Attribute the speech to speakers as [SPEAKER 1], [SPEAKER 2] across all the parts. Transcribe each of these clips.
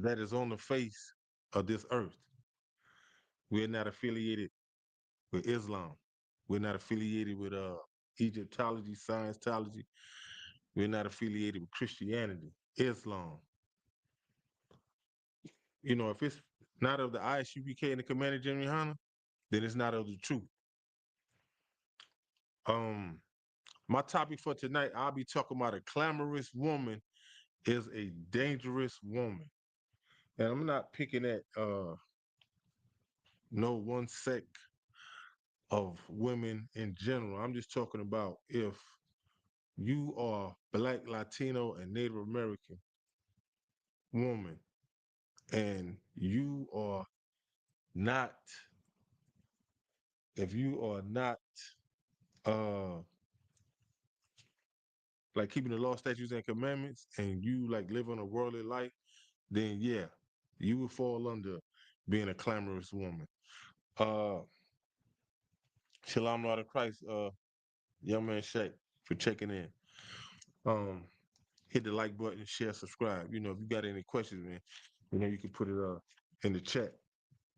[SPEAKER 1] that is on the face of this earth. We're not affiliated with Islam. We're not affiliated with Egyptology, Scientology. We're not affiliated with Christianity, Islam. You know, if it's not of the ISUPK and the Commander General Hunter, then it's not of the truth. Um, my topic for tonight, I'll be talking about a clamorous woman is a dangerous woman. And I'm not picking at no one sect of women in general. I'm just talking about if you are Black, Latino, and Native American woman, and you are not, if you are not uh like keeping the law, statutes, and commandments, and you like living a worldly life, then yeah, you would fall under being a clamorous woman. Uh Shalom Lord of Christ, young man Shaq, for checking in. Um, hit the like button, share, subscribe. You know, if you got any questions, man, you know, you can put it in the chat.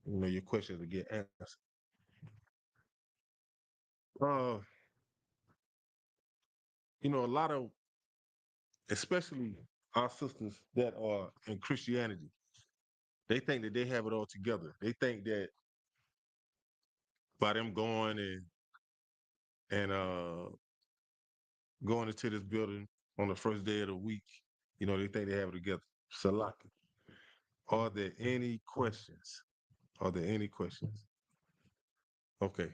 [SPEAKER 1] You know, your questions will get answered. Uh, you know, a lot of, especially our sisters that are in Christianity, they think that they have it all together. They think that by them going and going into this building on the first day of the week, you know, they think they have it together. Salaka. Are there any questions? Are there any questions? Okay.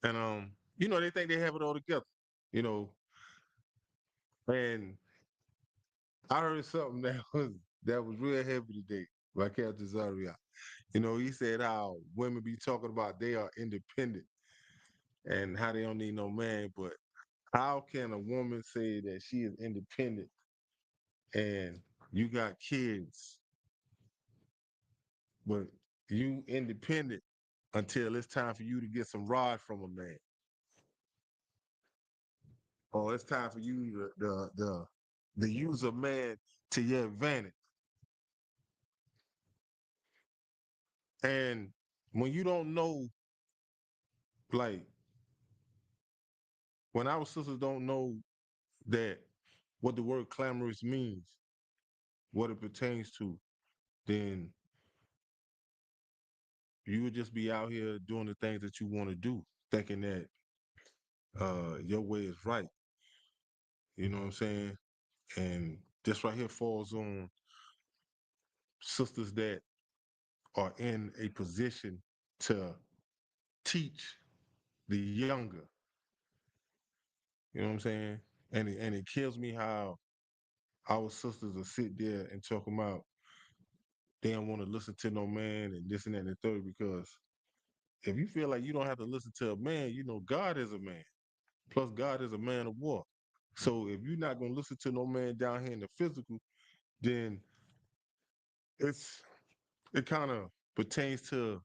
[SPEAKER 1] And you know, they think they have it all together. You know, and I heard something that was real heavy today by Captain Zaria. You know, he said how women be talking about they are independent and how they don't need no man, but how can a woman say that she is independent and you got kids, but you independent until it's time for you to get some rod from a man, or it's time for you to use a man to your advantage. And when you don't know, like when our sisters don't know that what the word clamorous means, what it pertains to, then you would just be out here doing the things that you want to do, thinking that your way is right. You know what I'm saying? And this right here falls on sisters that are in a position to teach the younger. You know what I'm saying? And it kills me how our sisters will sit there and talk about they don't want to listen to no man and this and that and the third, because if you feel like you don't have to listen to a man, you know God is a man. Plus God is a man of war. So if you're not gonna listen to no man down here in the physical, then it's it kind of pertains to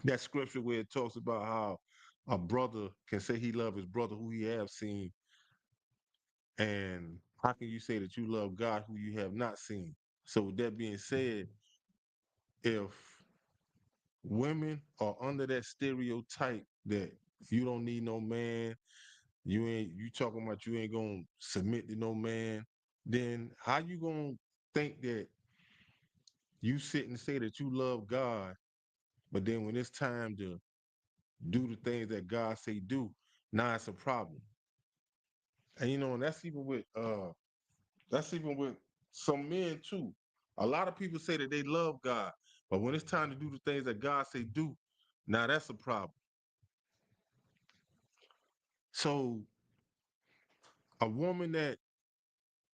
[SPEAKER 1] that scripture where it talks about how a brother can say he love his brother who he have seen, and how can you say that you love God who you have not seen? So with that being said, if women are under that stereotype that you don't need no man, you talking about you ain't gonna submit to no man, then how you gonna think that you sit and say that you love God, but then when it's time to do the things that God say do, now it's a problem. And you know, and that's even with some men too. A lot of people say that they love God, but when it's time to do the things that God say do, now that's a problem. So a woman that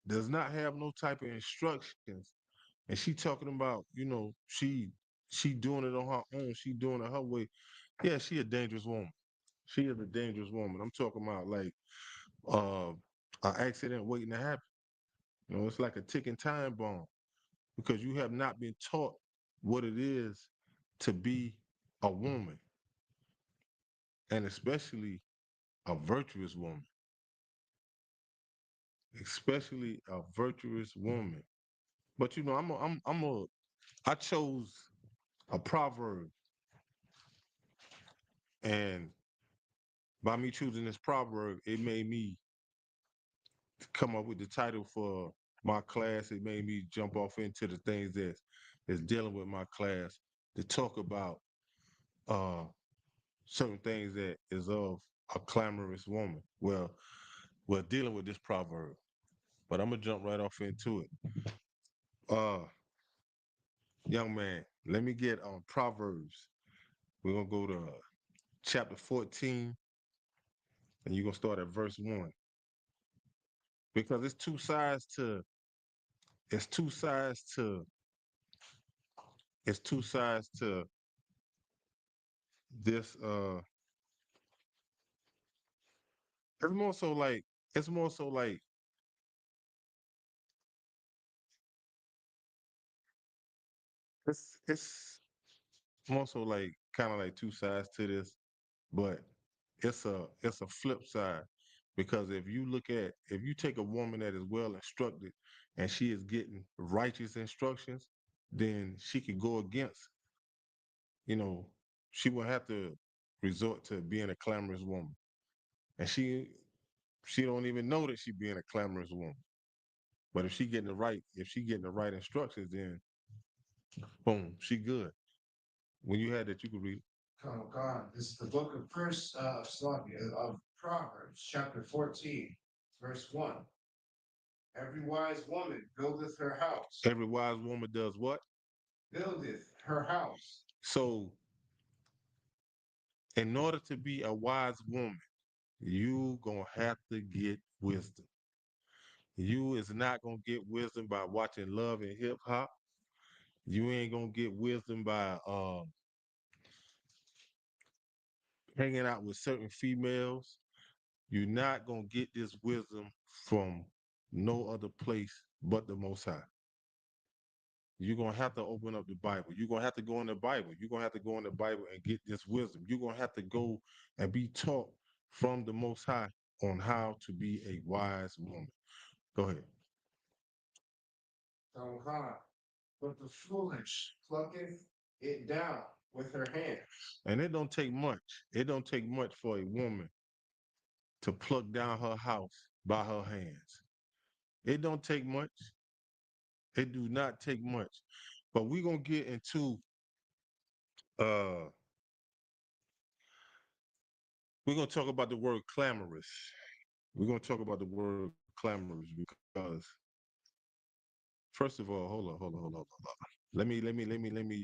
[SPEAKER 1] does not have no type of instructions, and she talking about, you know, she doing it on her own, she doing it her way. Yeah, she a dangerous woman. She is a dangerous woman. I'm talking about like uh an accident waiting to happen. You know, it's like a ticking time bomb because you have not been taught what it is to be a woman, and especially a virtuous woman, especially a virtuous woman. But you know, I chose a proverb, and by me choosing this proverb, it made me come up with the title for my class. It made me jump off into the things that's dealing with my class to talk about uh certain things that is of a clamorous woman. Well, dealing with this proverb. But I'm gonna jump right off into it. Uh, young man, let me get on Proverbs. We're gonna go to chapter 14, and you're gonna start at verse 1. Because it's two sides to it's two sides to this it's more so like it's more so like it's more so like kind of like two sides to this, but it's a flip side. Because if you take a woman that is well instructed and she is getting righteous instructions, then she could go against, you know, she will have to resort to being a clamorous woman. And she don't even know that she being a clamorous woman. But if she getting the right instructions, then boom, she good. When you had that, you could read it.
[SPEAKER 2] Oh God, this is the book of of Proverbs, chapter 14, verse 1. Every wise woman buildeth her house,
[SPEAKER 1] Every wise woman does what?
[SPEAKER 2] buildeth her house.
[SPEAKER 1] So, in order to be a wise woman, you gonna have to get wisdom. You is not gonna get wisdom by watching Love and Hip Hop. You ain't gonna get wisdom by hanging out with certain females. You're not gonna get this wisdom from no other place but the Most High. You're gonna have to open up the Bible. You're gonna have to go in the Bible. You're gonna have to go in the Bible and get this wisdom. You're gonna have to go and be taught from the Most High on how to be a wise woman. Go ahead.
[SPEAKER 2] Oh God, but the foolish plucketh it down with her hands.
[SPEAKER 1] And it don't take much. It don't take much for a woman to pluck down her house by her hands. It don't take much. It do not take much. But we're gonna get into uh we're gonna talk about the word clamorous. We're gonna talk about the word clamorous because first of all, hold on. Let me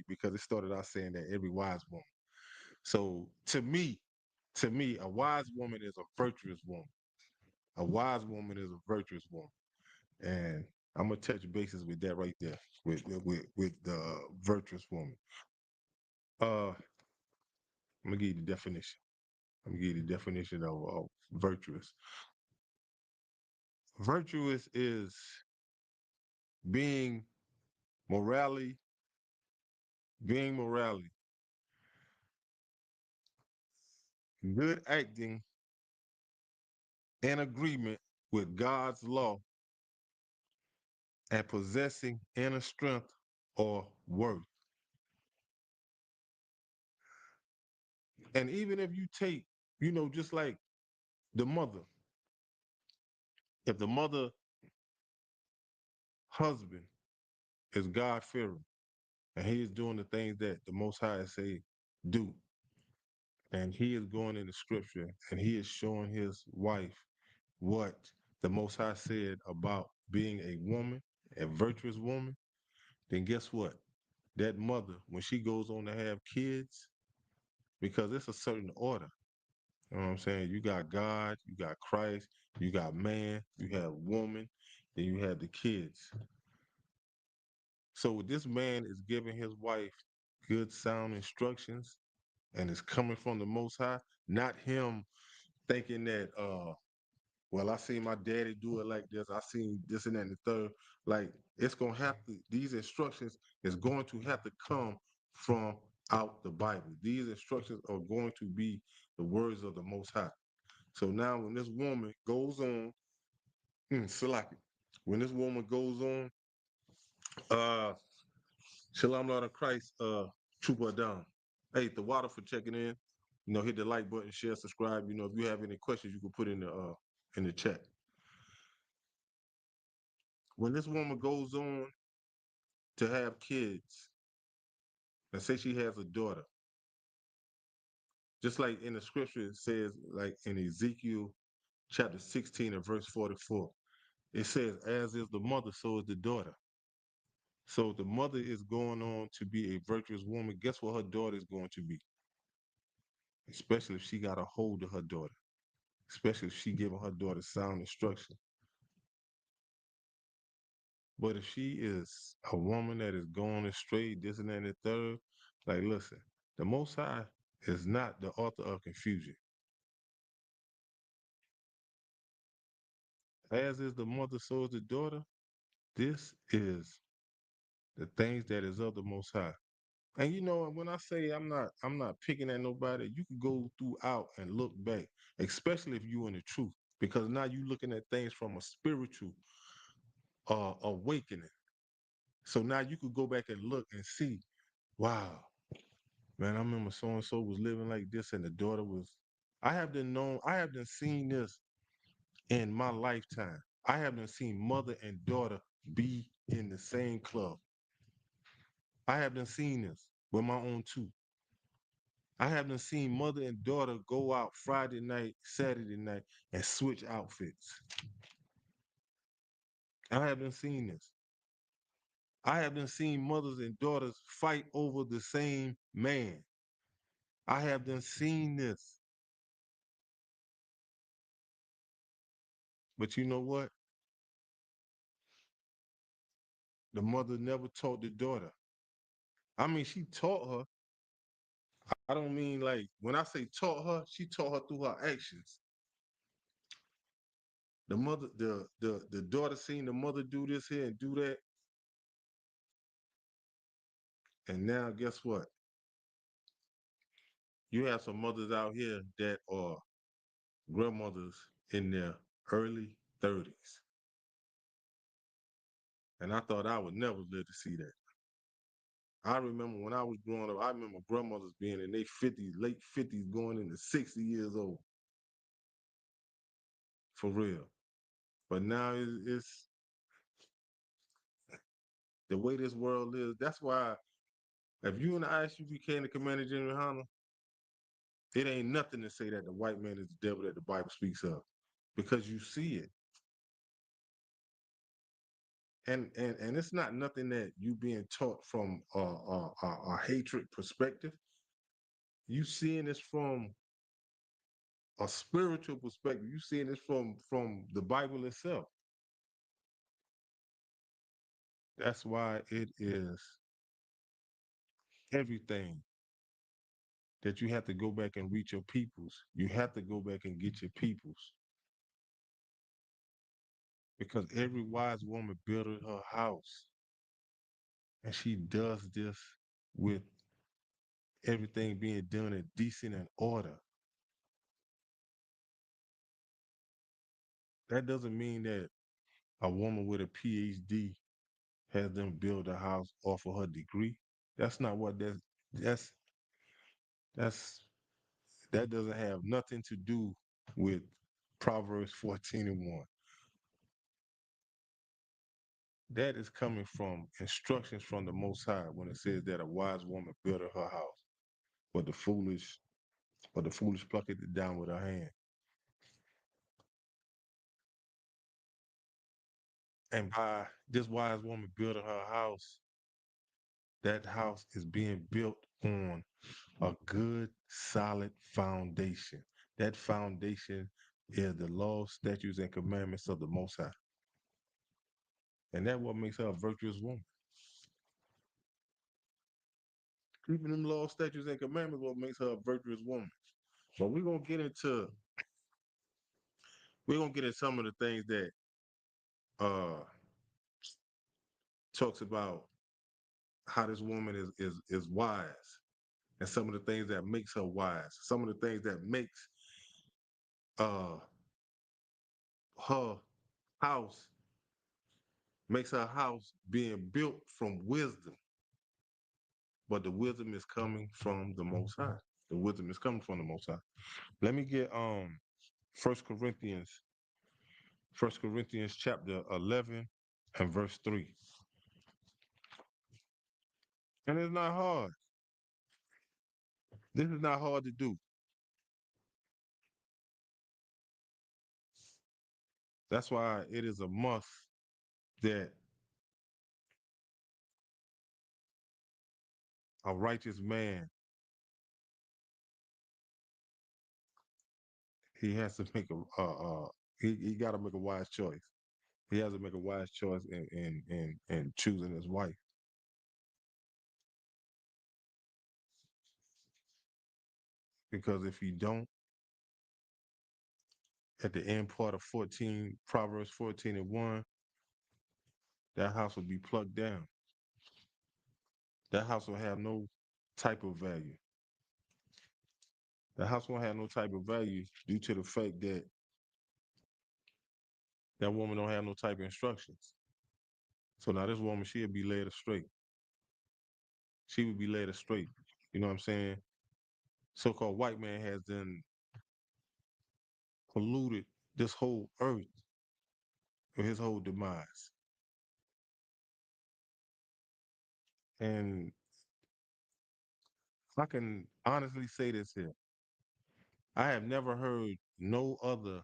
[SPEAKER 1] because it started out saying that every wise woman. So to me, a wise woman is a virtuous woman. A wise woman is a virtuous woman. And I'm gonna touch bases with that right there, with the virtuous woman. I'm gonna give you the definition. I'm gonna give you the definition of virtuous. Virtuous is being morally, being morally, good acting in agreement with God's law and possessing inner strength or worth. And even if you take, just like the mother, if the mother husband is God fearing and he is doing the things that the Most High say do, and he is going in the scripture and he is showing his wife what the Most High said about being a woman, a virtuous woman, then guess what? That mother, when she goes on to have kids, because it's a certain order. You know what I'm saying? You got God, you got Christ, you got man, you have woman, then you have the kids. So this man is giving his wife good sound instructions and it's coming from the Most High, not him thinking that well, I seen my daddy do it like this. I seen this and that and the third. Like it's gonna have to. These instructions is going to have to come from out the Bible. These instructions are going to be the words of the Most High. So now, when this woman goes on, Salaki, when this woman goes on Uh, Shalom, Lord of Christ, Trooper down. Hey, the water for checking in. Hit the like button, share, subscribe. If you have any questions, you can put in the chat. When this woman goes on to have kids, and say she has a daughter, just like in the scripture it says, like in Ezekiel chapter 16 and verse 44, it says, "As is the mother, so is the daughter." So the mother is going on to be a virtuous woman. Guess what her daughter is going to be? Especially if she got a hold of her daughter. Especially if she giving her daughter sound instruction. But if she is a woman that is going astray, this and that and the third, like listen, the Most High is not the author of confusion. As is the mother, so is the daughter. This is the things that is of the Most High. And when I say I'm not picking at nobody, you can go throughout and look back, especially if you in the truth, because now you looking at things from a spiritual awakening. So now you could go back and look and see, wow, man, I remember so and so was living like this, and the daughter was. I have been seen this in my lifetime. I have been seen mother and daughter be in the same club. I have been seen this with my own two. I haven't seen mother and daughter go out Friday night, Saturday night, and switch outfits. I haven't seen this. I haven't seen mothers and daughters fight over the same man. I haven't seen this. But you know what? The mother never taught the daughter. I mean, she taught her. I don't mean like when I say taught her, she taught her through her actions. The daughter seen the mother do this here and do that, and now guess what? You have some mothers out here that are grandmothers in their early 30s. And I thought I would never live to see that. I remember when I was growing up, I remember grandmothers being in their 50s, late 50s, going into 60 years old, for real. But now it's the way this world is. That's why if you and the ISUPK and the Commander General Hunter, it ain't nothing to say that the white man is the devil that the Bible speaks of, because you see it. And it's not nothing that you being taught from a hatred perspective. You seeing this from a spiritual perspective. You seeing this from the Bible itself. That's why it is everything that you have to go back and reach your peoples. You have to go back and get your peoples, because every wise woman builded her house, and she does this with everything being done in decent and order. That doesn't mean that a woman with a PhD has them build a house off of her degree. That's not what that's that's that doesn't have nothing to do with Proverbs 14 and 1. That is coming from instructions from the Most High when it says that a wise woman buildeth her house, but the foolish pluck it down with her hand. And by this wise woman building her house, that house is being built on a good, solid foundation. That foundation is the law, statutes, and commandments of the Most High. And that's what makes her a virtuous woman. Keeping them law, statutes, and commandments what makes her a virtuous woman. But we're gonna get into some of the things that uh talks about how this woman is wise, and some of the things that makes her wise, some of the things that makes uh her house makes her house being built from wisdom. But the wisdom is coming from the Most High. The wisdom is coming from the Most High. Let me get First Corinthians, First Corinthians chapter 11 and verse 3. And it's not hard. This is not hard to do. That's why it is a must that a righteous man, he has to make he got to make a wise choice. He has to make a wise choice in choosing his wife. Because if you don't, at the end part of 14, Proverbs 14 and 1, that house will be plucked down. That house will have no type of value. The house won't have no type of value due to the fact that that woman don't have no type of instructions. So now this woman, she'll be led astray. She would be led astray. You know what I'm saying? So-called white man has then polluted this whole earth for his whole demise. And I can honestly say this here. I have never heard no other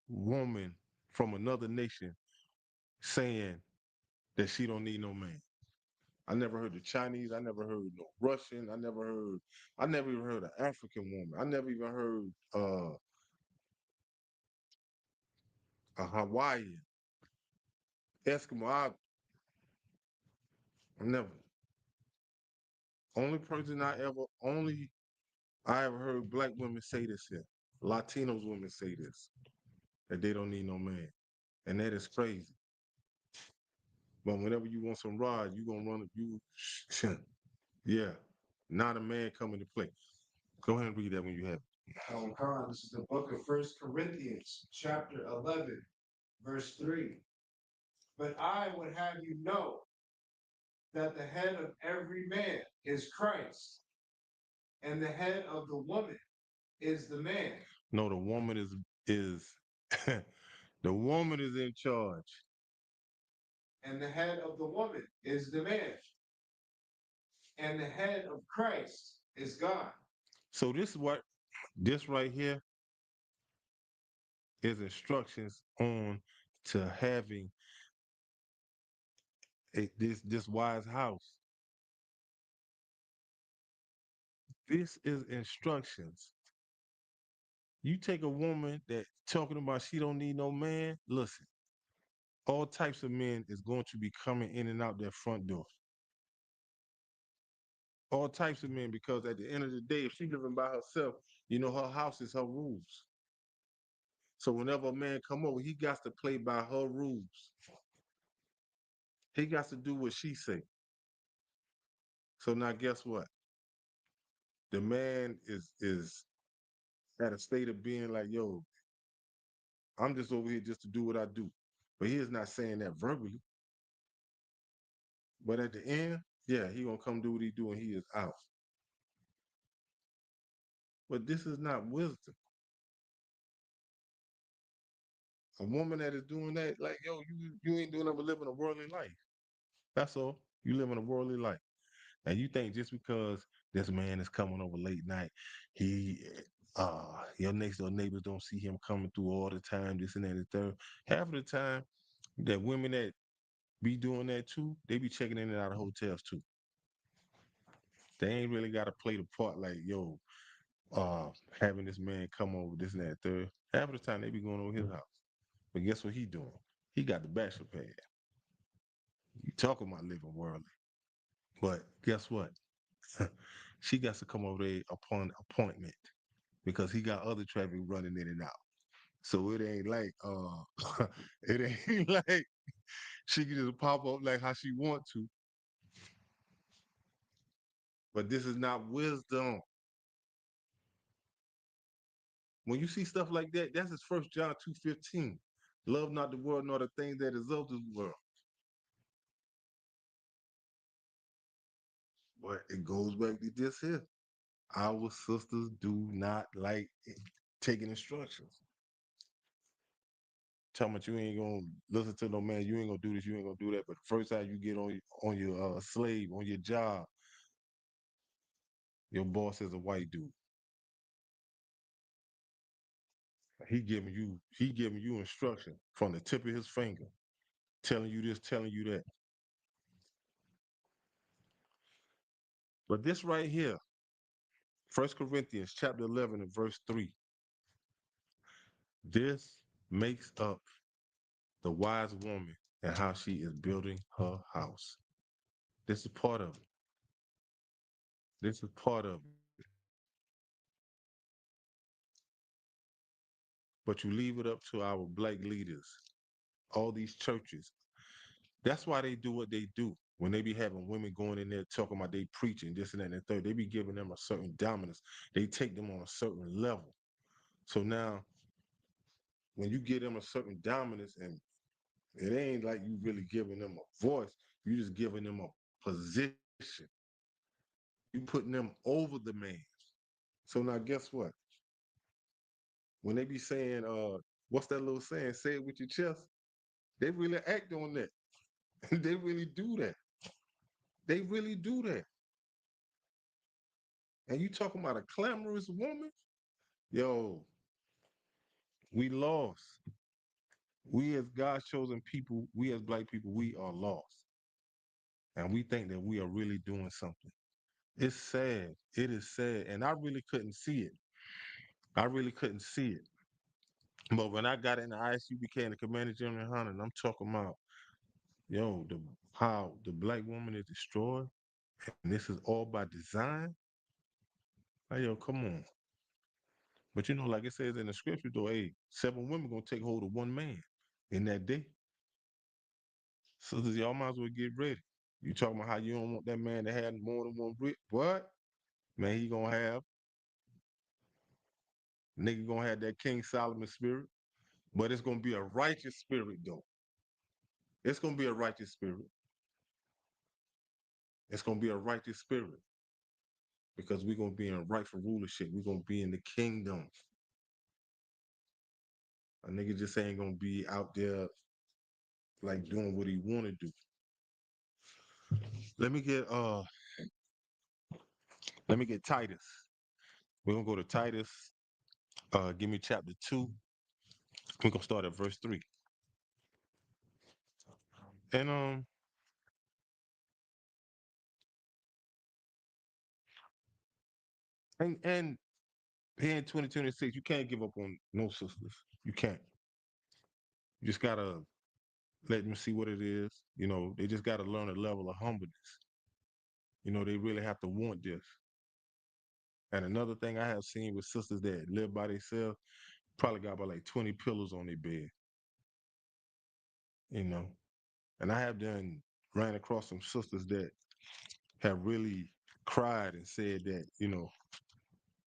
[SPEAKER 1] woman from another nation saying that she don't need no man. I never heard the Chinese. I never heard no Russian. I never even heard an African woman. I never even heard a Hawaiian, Eskimo. I never. Only I ever heard black women say this here. Latinos women say this, that they don't need no man. And that is crazy. But whenever you want some ride, you gonna run you yeah. Not a man coming to play. Go ahead and read that when you have it.
[SPEAKER 2] Khan, this is the book of First Corinthians, chapter 11, verse 3. But I would have you know that the head of every man is Christ, and the head of the woman is the man,
[SPEAKER 1] No, the woman is the woman is in charge.
[SPEAKER 2] and the head of the woman is the man, and the head of Christ is God.
[SPEAKER 1] So this right here is instructions on to having this wise house. This is instructions. You take a woman that talking about she don't need no man. Listen, all types of men is going to be coming in and out that front door. All types of men, because at the end of the day, if she living by herself, her house is her rules. So whenever a man come over, he got to play by her rules. He got to do what she say. So now guess what? The man is at a state of being like, yo, I'm just over here just to do what I do. But he is not saying that verbally. But at the end, yeah, he gonna come do what he do and he is out. But this is not wisdom. A woman that is doing that, like, yo, you ain't doing nothing but living a worldly life. That's all. You living a worldly life. And you think just because this man is coming over late night, he your next door neighbors don't see him coming through all the time, this and that and the third. Half of the time, that women that be doing that too, they be checking in and out of hotels too. They ain't really gotta play the part like, yo, uh, having this man come over, this and that third. Half of the time they be going over his house. But guess what he doing? He got the bachelor pad. You talking about living worldly. But guess what? She got to come over there upon appointment because he got other traffic running in and out. So it ain't like it ain't like she can just pop up like how she want to. But this is not wisdom. When you see stuff like that, that's his First John 2:15. Love not the world nor the things that is of this world. But it goes back to this here. Our sisters do not like taking instructions. Tell me you ain't gonna listen to no man, you ain't gonna do this, you ain't gonna do that. But the first time you get on your slave, on your job, your boss is a white dude. He giving you instruction from the tip of his finger, telling you this, telling you that. But this right here, 1 Corinthians chapter 11 and verse 3, this makes up the wise woman and how she is building her house. This is part of it. This is part of it. But you leave it up to our black leaders, all these churches. That's why they do what they do. When they be having women going in there talking about they preaching this and that and the third, they be giving them a certain dominance. They take them on a certain level. So now, when you give them a certain dominance, and it ain't like you really giving them a voice, you just giving them a position. You putting them over the man. So now, guess what? When they be saying, what's that little saying? Say it with your chest. They really act on that. They really do that. They really do that. And you talking about a clamorous woman? Yo, we lost. We as God's chosen people, we as black people, we are lost. And we think that we are really doing something. It's sad. It is sad. And I really couldn't see it. I really couldn't see it. But when I got in the ICU, became the commander general in Hunter, and I'm talking about, yo, how the black woman is destroyed, and this is all by design. Like, yo, come on. But like it says in the scripture, though, hey, 7 women gonna take hold of one man in that day. Sisters, y'all might as well get ready. You talking about how you don't want that man to have more than one brick? What? Man, he gonna have nigga gonna have that King Solomon spirit, but it's gonna be a righteous spirit though. It's gonna be a righteous spirit. It's gonna be a righteous spirit because we're gonna be in rightful rulership. We're gonna be in the kingdom. A nigga just ain't gonna be out there like doing what he wanna do. Let me get uh let me get Titus. We're gonna go to Titus. Give me chapter 2. We're gonna start at verse 3. And and here in 2026, you can't give up on no sisters. You can't. You just gotta let them see what it is. They just gotta learn a level of humbleness. They really have to want this. And another thing I have seen with sisters that live by themselves, probably got about like 20 pillows on their bed, you know. And I have done ran across some sisters that have really cried and said that,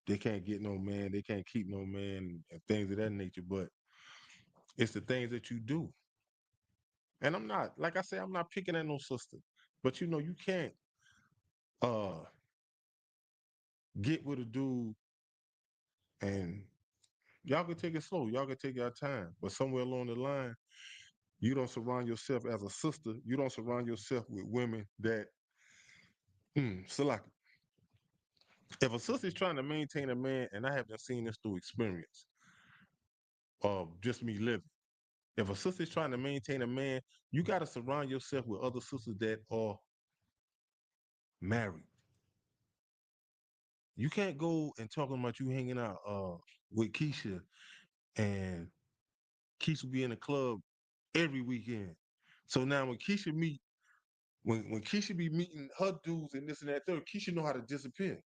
[SPEAKER 1] they can't get no man, they can't keep no man, and things of that nature. But it's the things that you do. And I'm not, like I say, I'm not picking at no sister. But you can't uh get with a dude and y'all can take it slow. Y'all can take your time. But somewhere along the line, you don't surround yourself as a sister. You don't surround yourself with women that so like if a sister's trying to maintain a man, and I haven't seen this through experience of just me living. If a sister's trying to maintain a man, you gotta surround yourself with other sisters that are married. You can't go and talking about you hanging out with Keisha and Keisha be in the club every weekend. So now when Keisha be meeting her dudes and this and that third, Keisha know how to disappear.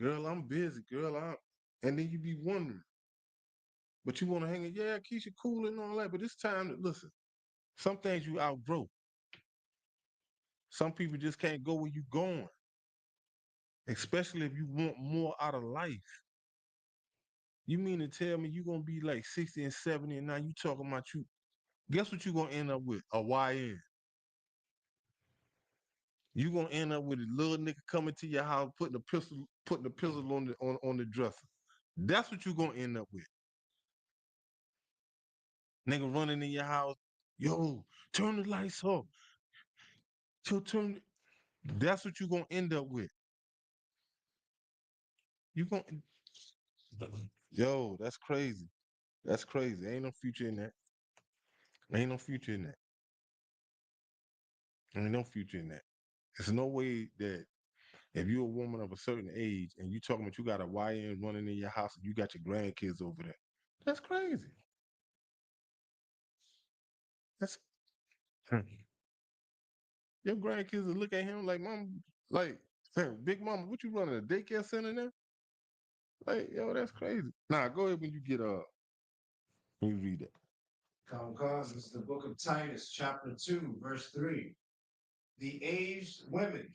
[SPEAKER 1] Girl, I'm busy. Girl, and then you be wondering, but you want to hang it. Yeah, Keisha cool and all that, but it's time to listen. Some things you outgrow. Some people just can't go where you going, especially if you want more out of life. You mean to tell me you gonna be like 60 and 70 and now you talking about you? Guess what you gonna end up with? A YN. You gonna end up with a little nigga coming to your house, putting the pistol on the dresser. That's what you gonna end up with. Nigga running in your house, yo, turn the lights off. So turn. That's what you gonna end up with. You gonna, yo, that's crazy. That's crazy. Ain't no future in that. Ain't no future in that. Ain't no future in that. There's no way that if you're a woman of a certain age and you talking about you got a YN running in your house and you got your grandkids over there, that's crazy. That's your grandkids will look at him like, mom, like, hey, big mama, what you running a daycare center now? Like, yo, that's crazy. Nah, go ahead when you get when you read it.
[SPEAKER 2] Cause this is the book of Titus, chapter 2, verse 3. The aged women,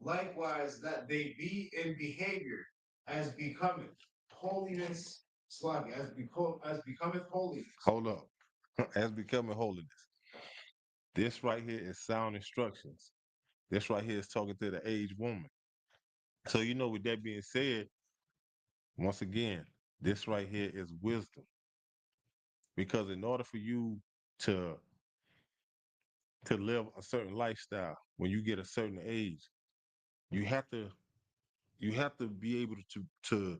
[SPEAKER 2] likewise, that they be in behavior as becometh holiness, as becometh holiness.
[SPEAKER 1] Hold up. As becoming holiness. This right here is sound instructions. This right here is talking to the aged woman. So you know, with that being said, once again, this right here is wisdom. Because in order for you to live a certain lifestyle, when you get a certain age, you have to be able to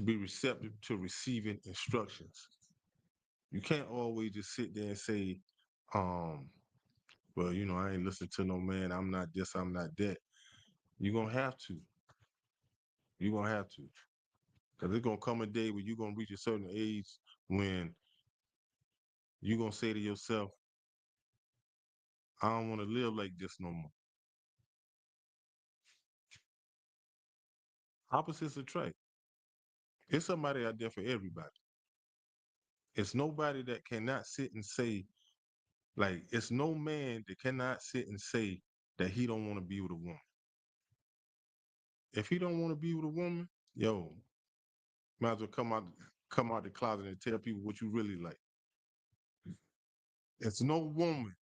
[SPEAKER 1] be receptive to receiving instructions. You can't always just sit there and say, um, well, you know, I ain't listening to no man, I'm not this, I'm not that. You're gonna have to. You're gonna have to. Because there's gonna come a day where you're gonna reach a certain age when you're gonna say to yourself, I don't want to live like this no more. Opposites attract. It's somebody out there for everybody. It's nobody that cannot sit and say, like, it's no man that cannot sit and say that he don't want to be with a woman. If he don't want to be with a woman, yo, might as well come out the closet and tell people what you really like. It's no woman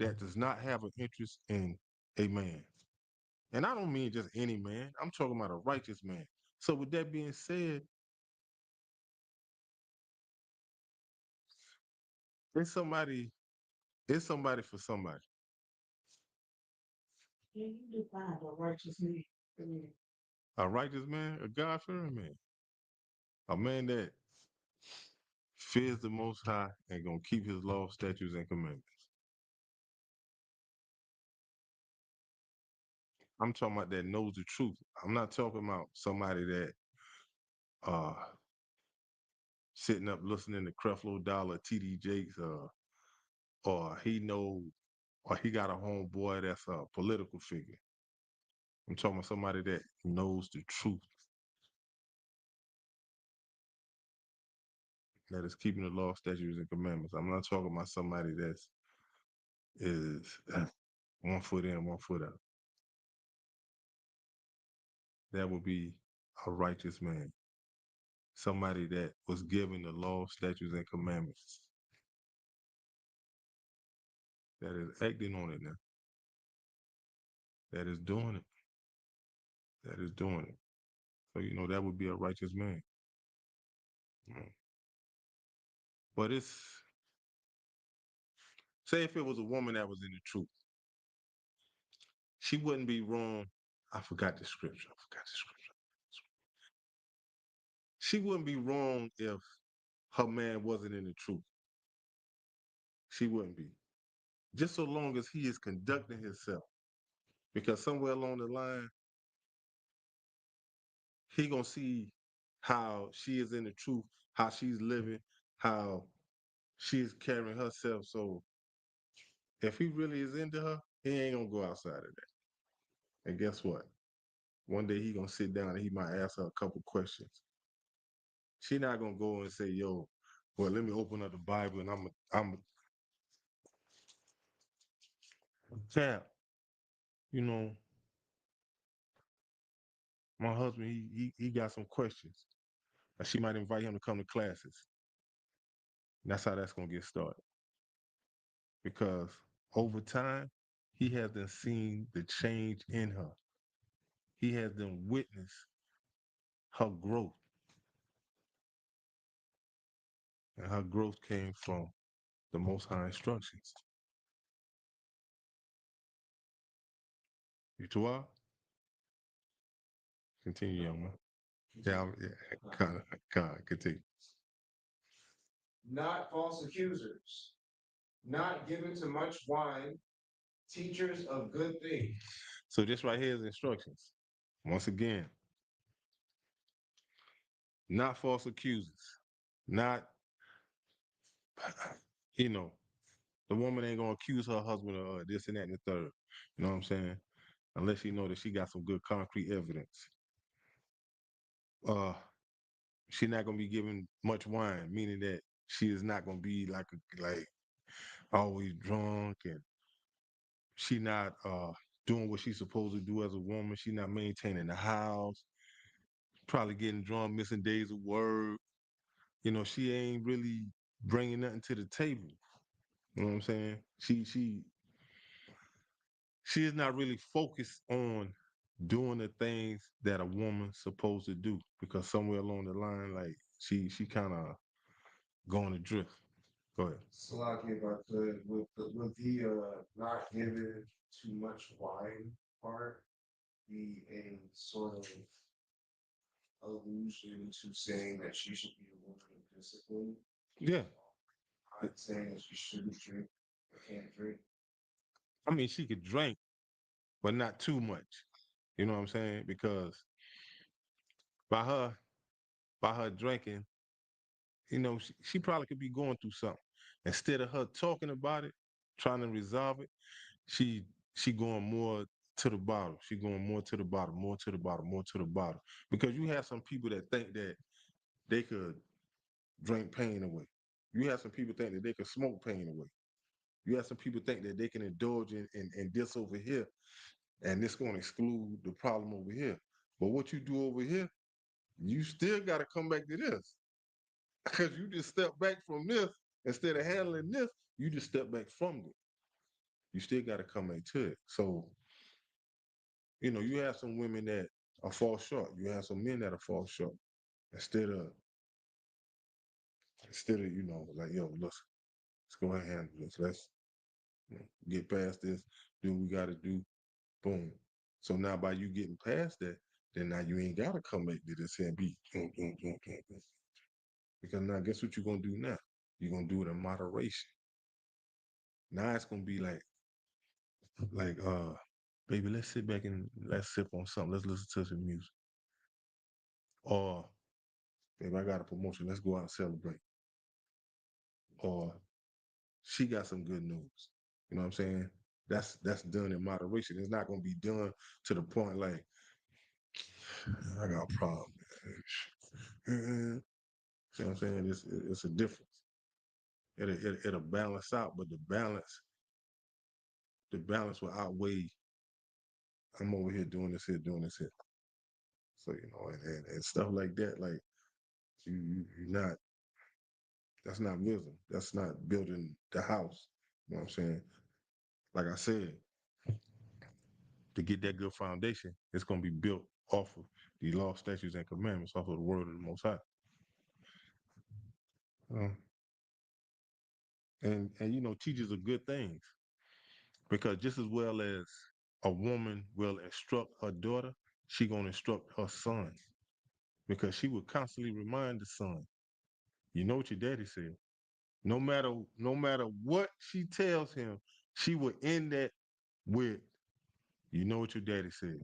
[SPEAKER 1] that does not have an interest in a man. And I don't mean just any man. I'm talking about a righteous man. So with that being said, it's somebody, it's somebody for somebody.
[SPEAKER 2] Yeah, you define a righteous man. I mean,
[SPEAKER 1] A righteous man, a God-fearing man, a man that fears the Most High and gonna keep His law, statutes, and commandments. I'm talking about that knows the truth. I'm not talking about somebody that uh sitting up listening to Creflo Dollar, TD Jakes, or he know, or he got a homeboy that's a political figure. I'm talking about somebody that knows the truth, that is keeping the law, statutes, and commandments. I'm not talking about somebody that's is 1 foot in, 1 foot out. That would be a righteous man. Somebody that was given the law, statutes, and commandments. That is acting on it now. That is doing it. That is doing it. So you know that would be a righteous man. Mm. But it's, say if it was a woman that was in the truth, she wouldn't be wrong. I forgot the scripture. I forgot the scripture. She wouldn't be wrong if her man wasn't in the truth. She wouldn't be. Just so long as he is conducting himself. Because somewhere along the line, he gonna see how she is in the truth, how she's living, how she is carrying herself. So if he really is into her, he ain't gonna go outside of that. And guess what? One day he gonna sit down and he might ask her a couple questions. She not gonna go and say, "Yo, well, let me open up the Bible and I'm a tap." You know, my husband, he got some questions. And she might invite him to come to classes. And that's how that's gonna get started. Because over time, he has then seen the change in her. He has then witnessed her growth. And her growth came from the most high instructions. You too are? Continue, young man. Yeah, continue.
[SPEAKER 2] Not false accusers, not given to much wine, teachers of good things.
[SPEAKER 1] So this right here is instructions. Once again, not false accusers, not, you know, the woman ain't gonna accuse her husband of this and that and the third. You know what I'm saying? Unless she know that she got some good concrete evidence. Uh, she not gonna be given much wine, meaning that she is not gonna be like always drunk, and she not doing what she's supposed to do as a woman. She not maintaining the house, probably getting drunk, missing days of work. You know, she ain't really bringing nothing to the table. You know what I'm saying? She is not really focused on doing the things that a woman's supposed to do, because somewhere along the line, like she kind of going adrift. Go ahead.
[SPEAKER 2] Salaki, if I could, with the not given too much wine part, be a sort of allusion to saying that she should be a woman of discipline.
[SPEAKER 1] Yeah,
[SPEAKER 2] I'm not saying that she shouldn't drink or can't drink.
[SPEAKER 1] I mean she could drink, but not too much. You know what I'm saying? Because by her by her drinking, you know, she probably could be going through something. Instead of her talking about it, trying to resolve it, she she going more to the bottle. She going more to the bottom, more to the bottom, more to the bottom. Because you have some people that think that they could drink pain away. You have some people think that they could smoke pain away. You have some people think that they can indulge in this over here, and this going to exclude the problem over here. But what you do over here, you still got to come back to this. Because you just step back from this instead of handling this, you just step back from it. You still got to come back to it. So, you know, you have some women that are fall short. You have some men that are fall short. Instead of you know, like, yo, let's go ahead and handle this. Let's, you know, get past this, do what we gotta do, boom. So now by you getting past that, then now you ain't gotta come back to this and be boom, boom, boom, boom, boom. Because now guess what you're gonna do now? You're gonna do it in moderation. Now it's gonna be like, baby, let's sit back and let's sip on something. Let's listen to some music. Or, baby, I got a promotion. Let's go out and celebrate. Or she got some good news. You know what I'm saying? That's done in moderation. It's not gonna be done to the point like I got a problem. You see what I'm saying? It's a difference. It'll balance out, but the balance will outweigh. I'm over here doing this here, doing this here. So you know, and stuff like that. Like you're not. That's not wisdom. That's not building the house. You know what I'm saying? Like I said, to get that good foundation, it's gonna be built off of the law, statutes, and commandments, off of the word of the Most High. Um, and you know, teachers are good things, because just as well as a woman will instruct her daughter, she gonna instruct her son, because she will constantly remind the son, you know what your daddy said. No matter what she tells him, she will end that with, you know what your daddy said.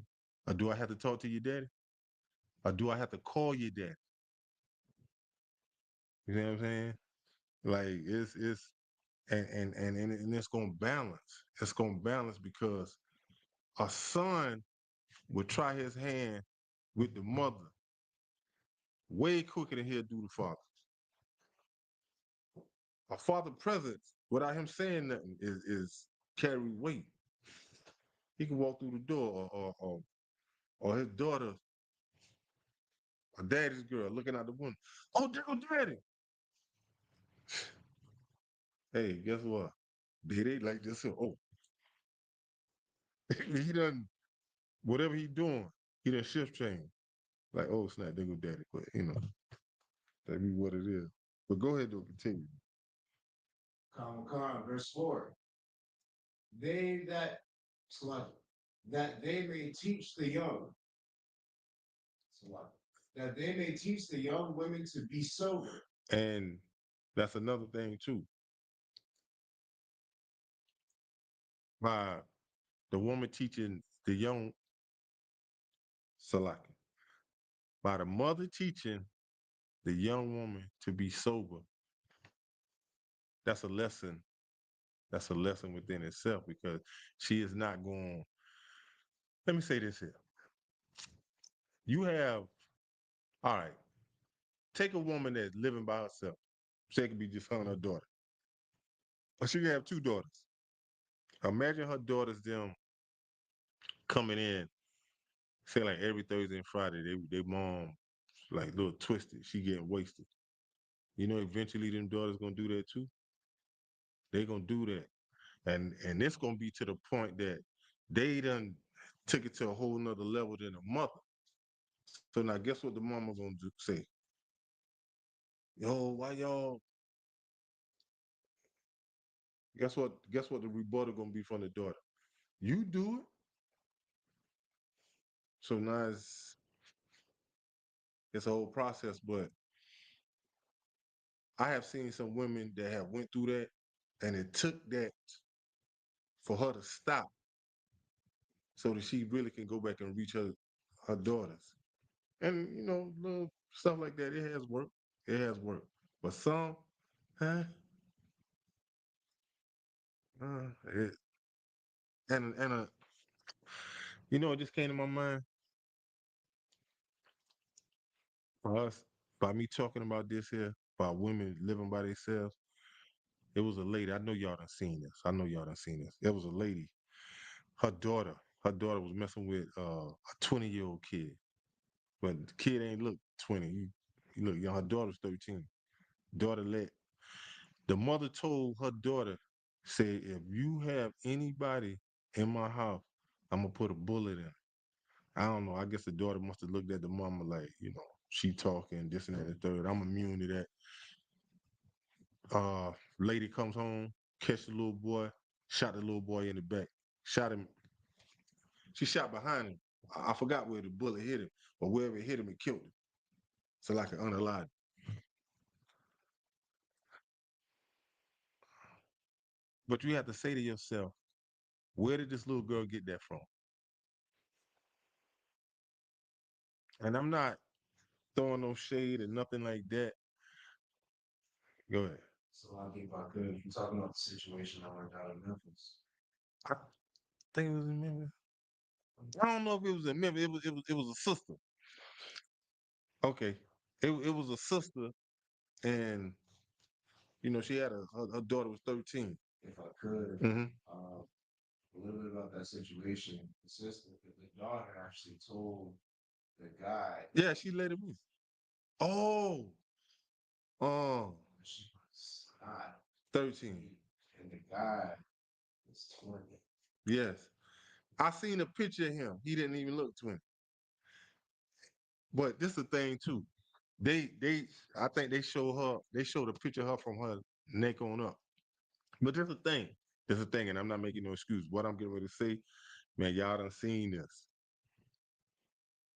[SPEAKER 1] Or do I have to talk to your daddy? Or do I have to call your daddy? You know what I'm saying? Like it's and it's gonna balance. It's gonna balance because a son would try his hand with the mother way quicker than he'll do the father. A father presence without him saying nothing is carry weight. He can walk through the door, or his daughter a daddy's girl looking out the window. Oh, there go daddy. Hey, guess what? They like this. Oh, he done whatever he doing. He done shift change. Like, oh snap, there go daddy. But that be what it is. But go ahead though, continue.
[SPEAKER 2] Verse 4. They that select that they may teach the young, select, that they may teach the young women to be sober.
[SPEAKER 1] And that's another thing too. By the woman teaching the young Salaki, by the mother teaching the young woman to be sober, that's a lesson. That's a lesson within itself because she is not going. Let me say this here. You have, all right, take a woman that's living by herself. She could be just her and her daughter. Or she can have two daughters. Imagine her daughters, them coming in, say like every Thursday and Friday, they mom like a little twisted. She getting wasted. You know, eventually them daughters gonna do that too. They gonna do that. And it's gonna be to the point that they done took it to a whole nother level than a mother. So now guess what the mama gonna say? Yo, why y'all guess what the rebuttal gonna be from the daughter? You do it. So now it's a whole process, but I have seen some women that have went through that and it took that for her to stop so that she really can go back and reach her daughters. And little stuff like that, it has worked. It has worked. But some, huh? It, and it just came to my mind for us by me talking about this here, about women living by themselves. It was a lady. I know y'all done seen this. I know y'all done seen this. It was a lady. Her daughter. Her daughter was messing with a 20-year-old kid. But the kid ain't look 20. You look young. Her daughter's 13. Daughter let the mother told her daughter, say, if you have anybody in my house, I'm gonna put a bullet in. I don't know. I guess the daughter must have looked at the mama like, she talking this and that and the third. I'm immune to that. Lady comes home, catch the little boy, shot the little boy in the back, shot him. She shot behind him. I forgot where the bullet hit him, but wherever it hit him, it killed him. So like an unalive. But you have to say to yourself, where did this little girl get that from? And I'm not throwing no shade or nothing like that. Go ahead.
[SPEAKER 2] So I think if I could, if you're talking about the situation I went down in Memphis.
[SPEAKER 1] I think it was in Memphis. I don't know if it was in Memphis. It was a sister. Okay. It was a sister, and she had her daughter was 13.
[SPEAKER 2] If I could,
[SPEAKER 1] Hmm.
[SPEAKER 2] a little bit about that situation. The daughter actually told the guy
[SPEAKER 1] Yeah, she let him in. Oh, oh,
[SPEAKER 2] she was not
[SPEAKER 1] 13.
[SPEAKER 2] and the guy was 20.
[SPEAKER 1] Yes. I seen a picture of him. He didn't even look 20. But this is the thing too. They I think they showed a picture of her from her neck on up. But there's a thing. There's a thing, and I'm not making no excuse. What I'm getting ready to say, man, y'all done seen this.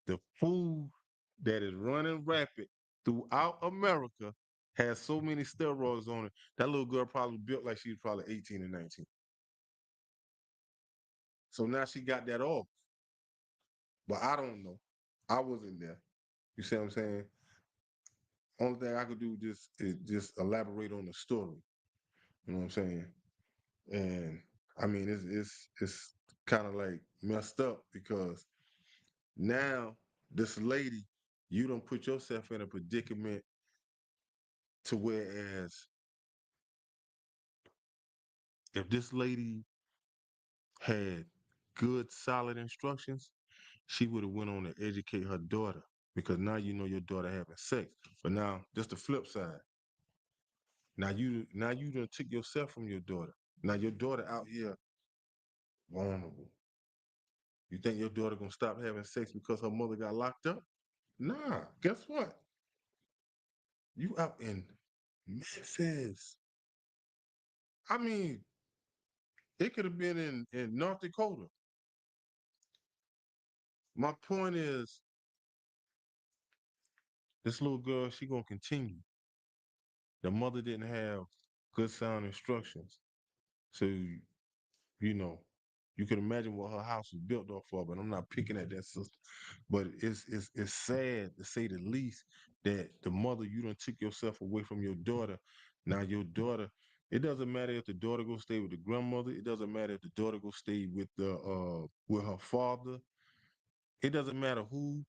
[SPEAKER 1] The food that is running rapid throughout America has so many steroids on it. That little girl probably built like she was probably 18 and 19. So now she got that off. But I don't know. I wasn't there. You see what I'm saying? Only thing I could do is just elaborate on the story. You know what I'm saying? And I mean, it's kind of like messed up because now this lady, you don't put yourself in a predicament to whereas if this lady had good, solid instructions, she would have went on to educate her daughter. because now you know your daughter having sex. But now, just the flip side. Now you done took yourself from your daughter. Now your daughter out here vulnerable. You think your daughter gonna stop having sex because her mother got locked up? Nah. Guess what? You out in Memphis. I mean, it could have been in North Dakota. My point is, this little girl, she gonna continue. The mother didn't have good sound instructions. So, you know, you can imagine what her house was built off of, but I'm not picking at that sister. But it's sad to say the least that the mother, you done took yourself away from your daughter. Now your daughter, it doesn't matter if the daughter go stay with the grandmother. It doesn't matter if the daughter go stay with her father. It doesn't matter who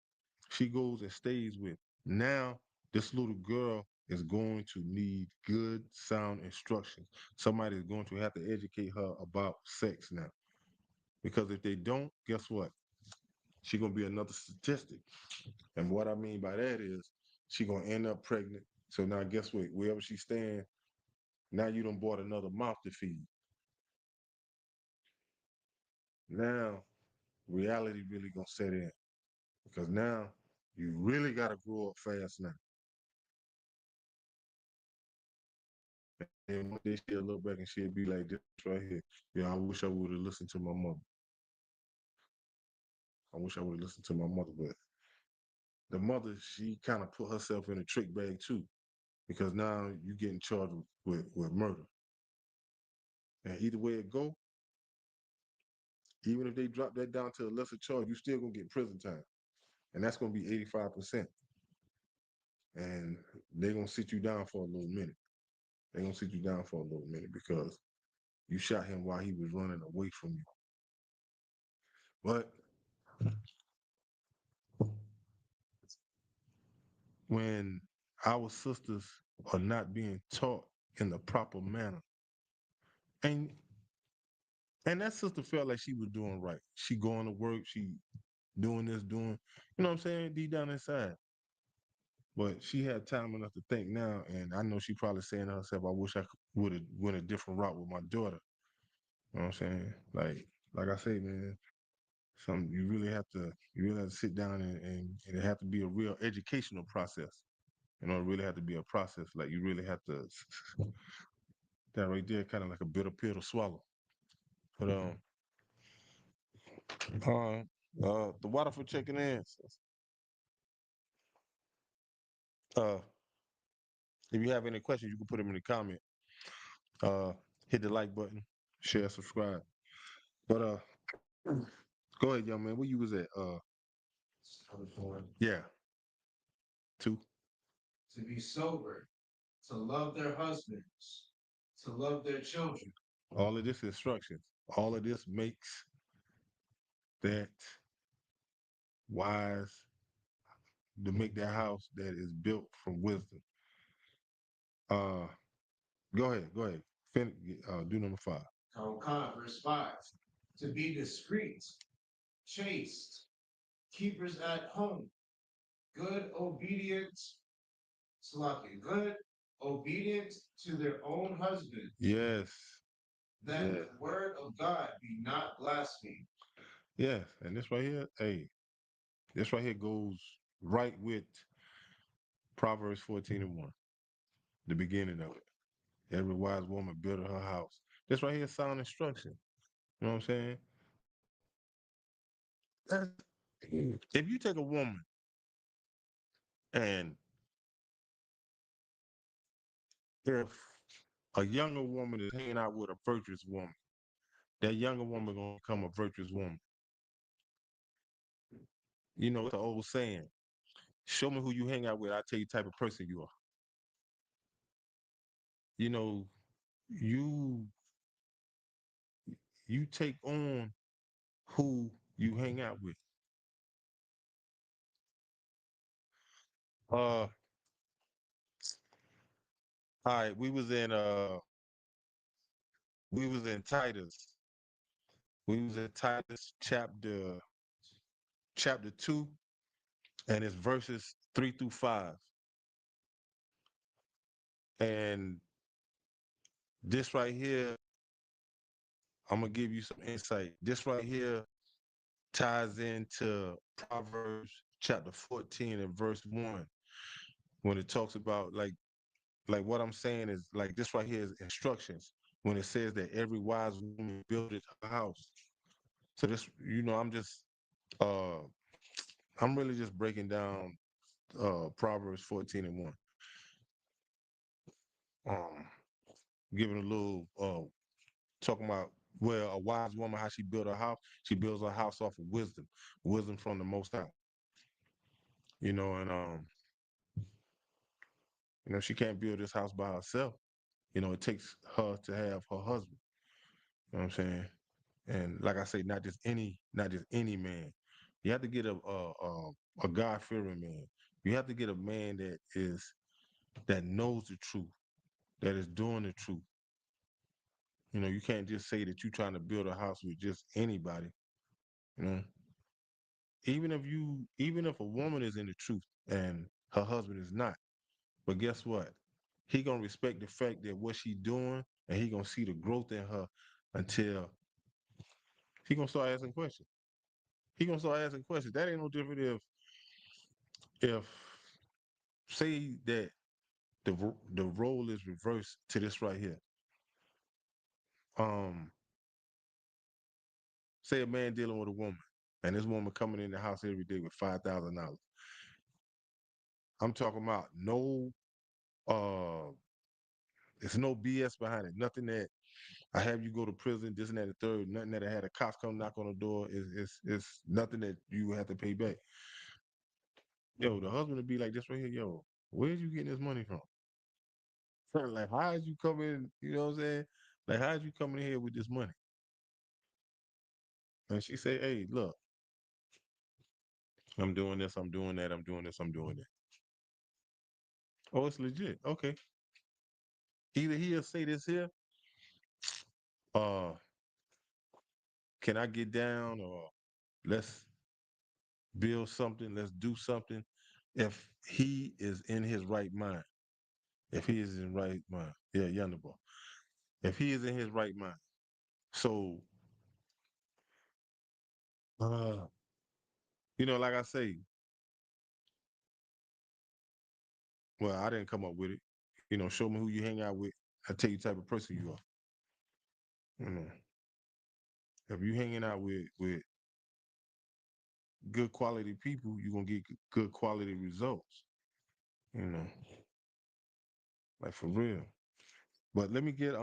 [SPEAKER 1] she goes and stays with. Now, this little girl is going to need good sound instructions. Somebody is going to have to educate her about sex now. Because if they don't, guess what? She's gonna be another statistic. And what I mean by that is she gonna end up pregnant. So now guess what? Wherever she's staying, now you done bought another mouth to feed. Now reality really gonna set in. Because now you really gotta grow up fast now. And one day she'll look back and she'll be like this right here. Yeah, I wish I would have listened to my mother. I wish I would have listened to my mother, but the mother, she kind of put herself in a trick bag too, because now you getting charged with murder. And either way it go, even if they drop that down to a lesser charge, you still gonna get prison time. And that's gonna be 85%. And they're gonna sit you down for a little minute. They're gonna sit you down for a little minute because you shot him while he was running away from you. But when our sisters are not being taught in the proper manner, and and that sister felt like she was doing right. She going to work, she doing this, doing, you know what I'm saying, deep down inside. But she had time enough to think now, and I know she probably saying to herself, "I wish I would have went a different route with my daughter." You know what I'm saying? Like I say, man, some you really have to sit down and it have to be a real educational process. You know, it really have to be a process. Like you really have to that right there, kind of like a bitter pill to swallow. But uh, the water for checking in. Uh, if you have any questions, you can put them in the comment. Uh, hit the like button, share, subscribe. But go ahead, young man. Where you was at? Yeah, two.
[SPEAKER 2] To be sober, to love their husbands, to love their children.
[SPEAKER 1] All of this instructions. All of this makes that wise to make that house that is built from wisdom. Uh, go ahead. Go ahead. Do number five.
[SPEAKER 2] Verse 5. To be discreet, chaste, keepers at home, good, obedient, Salaki, good, obedient to their own husband,
[SPEAKER 1] Yes.
[SPEAKER 2] that the word of God be not blasphemed.
[SPEAKER 1] Yes. And this right here, hey, this right here goes right with Proverbs 14:1, the beginning of it. Every wise woman built her house. This right here is sound instruction. You know what I'm saying? That's, if you take a woman and if a younger woman is hanging out with a virtuous woman, that younger woman gonna become a virtuous woman. You know, it's an old saying. Show me who you hang out with, I'll tell you the type of person you are. You know, you you take on who you hang out with. All right, we was in Titus. We was in Titus chapter 2, and it's verses 3 through 5. And this right here, I'm gonna give you some insight. This right here ties into Proverbs chapter 14 and verse 1 when it talks about like what I'm saying is like this right here is instructions when it says that every wise woman buildeth her house. So this, uh I'm really just breaking down Proverbs 14 and 1. Um Giving a little talking about where a wise woman how she built her house. She builds her house off of wisdom, wisdom from the most high. And she can't build this house by herself. It takes her to have her husband. You know what I'm saying? And like I say, not just any man. You have to get a God fearing man. You have to get a man that knows the truth, that is doing the truth. You can't just say that you're trying to build a house with just anybody. You know, even if a woman is in the truth and her husband is not, but guess what? He gonna respect the fact that what she doing, and he gonna see the growth in her until he gonna start asking questions. He gonna start asking questions. That ain't no different if say that the role is reversed to this right here. Um, Say a man dealing with a woman, and this woman coming in the house every day with $5,000. I'm talking about uh, there's no BS behind it. Nothing that I have you go to prison, this and that, the third. Nothing that I had a cops come knock on the door. Is nothing that you have to pay back. Yo, the husband would be like this right here. Yo, where's you getting this money from? Like, how is you coming? You know what I'm saying? Like, how is you coming in here with this money? And she say, hey, look, I'm doing this, I'm doing that, I'm doing this, I'm doing that. Oh, it's legit. Okay. Either he'll say this here, uh, can I get down, or let's build something, let's do something. If he is in his right mind, if he is in right mind, yeah, yonder boy. If he is in his right mind. So, uh, like I say, well, I didn't come up with it. Show me who you hang out with. I tell you type of person you are. You know, if you hanging out with good quality people, you're gonna get good quality results. You know, like for real. But let me get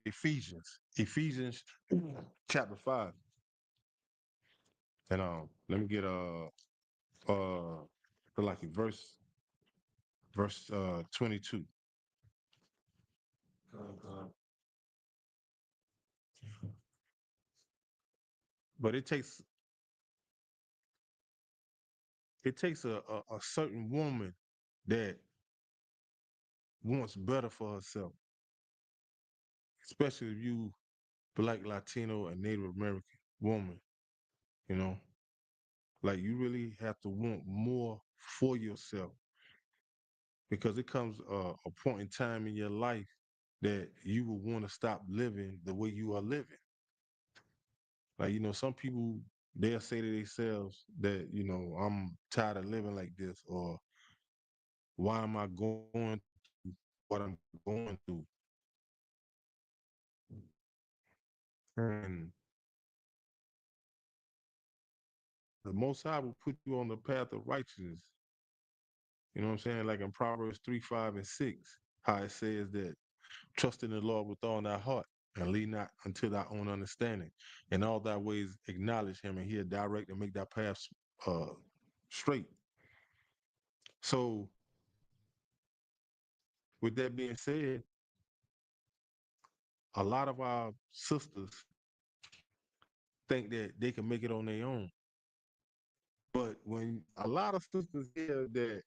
[SPEAKER 1] Ephesians chapter 5, and let me get like verse 22. But it takes a certain woman that wants better for herself, especially if you Black, Latino, and Native American woman. You know, like you really have to want more for yourself, because it comes a point in time in your life that you will want to stop living the way you are living. Like, some people, they'll say to themselves that, I'm tired of living like this, or why am I going through what I'm going through? And the Most High will put you on the path of righteousness. You know what I'm saying? Like in Proverbs 3, 5, and 6, how it says that trust in the Lord with all thy heart and lean not unto thy own understanding. In all thy ways acknowledge him, and he'll direct and make thy paths uh, straight. So with that being said, a lot of our sisters think that they can make it on their own. But when a lot of sisters hear that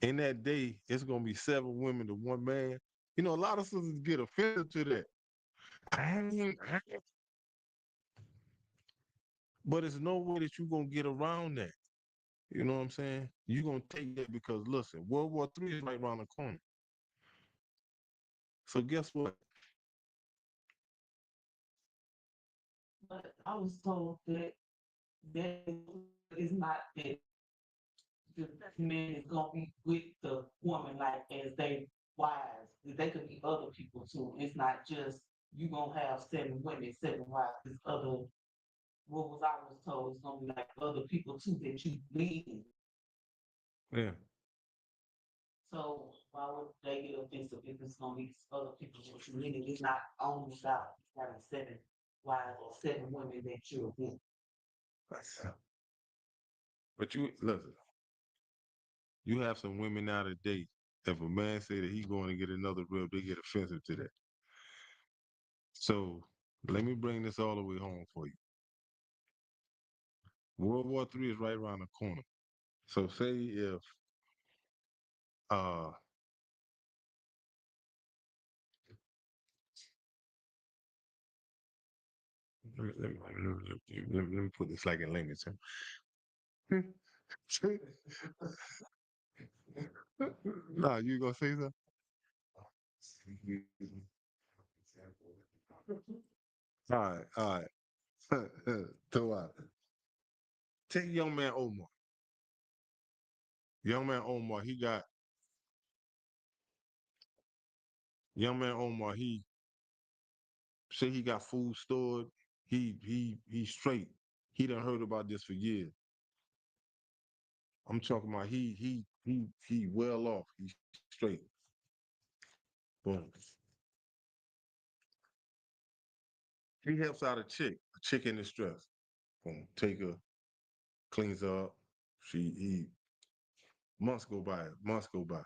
[SPEAKER 1] in that day it's gonna be 7 women to 1 man, a lot of sisters get offended to that. I ain't, But it's no way that you're gonna get around that. You know what I'm saying? You're gonna take that because listen, World War III is right around the corner. So guess what?
[SPEAKER 3] But I was told that that is not that the man is gonna be with the woman like as they wives. They could be other people too. It's not just you gonna have 7 women, 7 wives. It's other what was I was told it's gonna be like other people too that you leading.
[SPEAKER 1] Yeah.
[SPEAKER 3] So why would they get offensive if it's gonna be other people that you leading? It's not only about having 7 wives or 7 women that you're with.
[SPEAKER 1] But you listen, you have some women now today. If a man say that he's going to get another rib, they get offensive to that. So let me bring this all the way home for you. World War III is right around the corner. So say if uh let me put this like in layman's terms. Nah, you gonna say something? All right. So, take young man Omar. Young man Omar, he got young man Omar. He say he got food stored. He's straight. He done heard about this for years. I'm talking about he well off. He's straight. Boom. He helps out a chick in distress. Boom. Take her, cleans her up. He months go by. Months go by.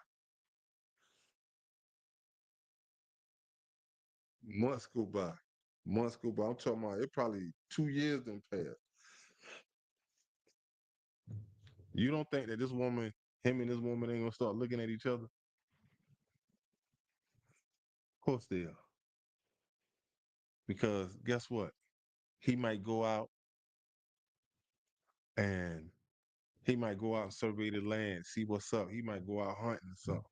[SPEAKER 1] Months go by. Months go by. I'm talking about it probably 2 years done passed. You don't think that this woman, him and this woman ain't gonna start looking at each other? Of course they are. Because guess what? He might go out and he might go out and survey the land, see what's up. He might go out hunting or something.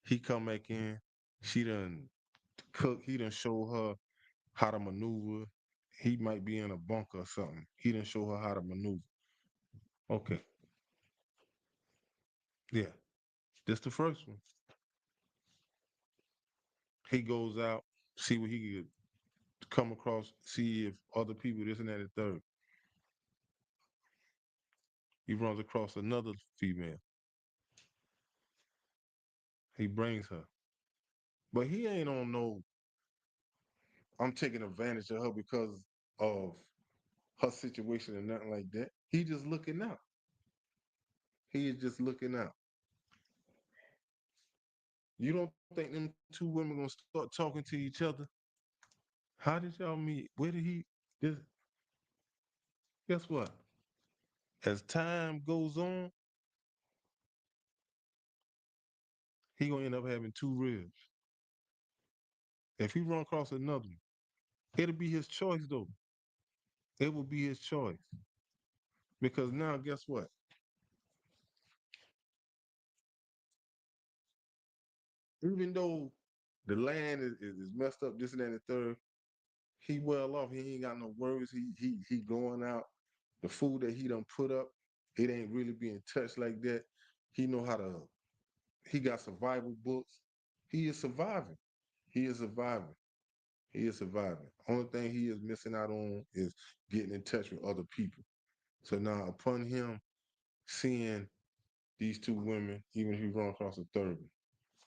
[SPEAKER 1] He come back in, she done cook, he done show her how to maneuver. He might be in a bunker or something. He done show her how to maneuver. Okay. Yeah. This the first one. He goes out, see what he could come across, see if other people, this and that, and third. He runs across another female. He brings her. But he ain't on no, I'm taking advantage of her because of her situation and nothing like that. He just looking out. He is just looking out. You don't think them two women gonna start talking to each other? How did y'all meet? Where did he? This, guess what? As time goes on, he gonna end up having 2 ribs. If he run across another one, it'll be his choice though. It will be his choice because now, guess what? Even though the land is messed up, this and that, and the third, he well off. He ain't got no worries. He going out. The food that he done put up, it ain't really being touched like that. He know how to. He got survival books. He is surviving. He is surviving. He is surviving. Only thing he is missing out on is getting in touch with other people. So now, upon him seeing these 2 women, even if he run across a third one,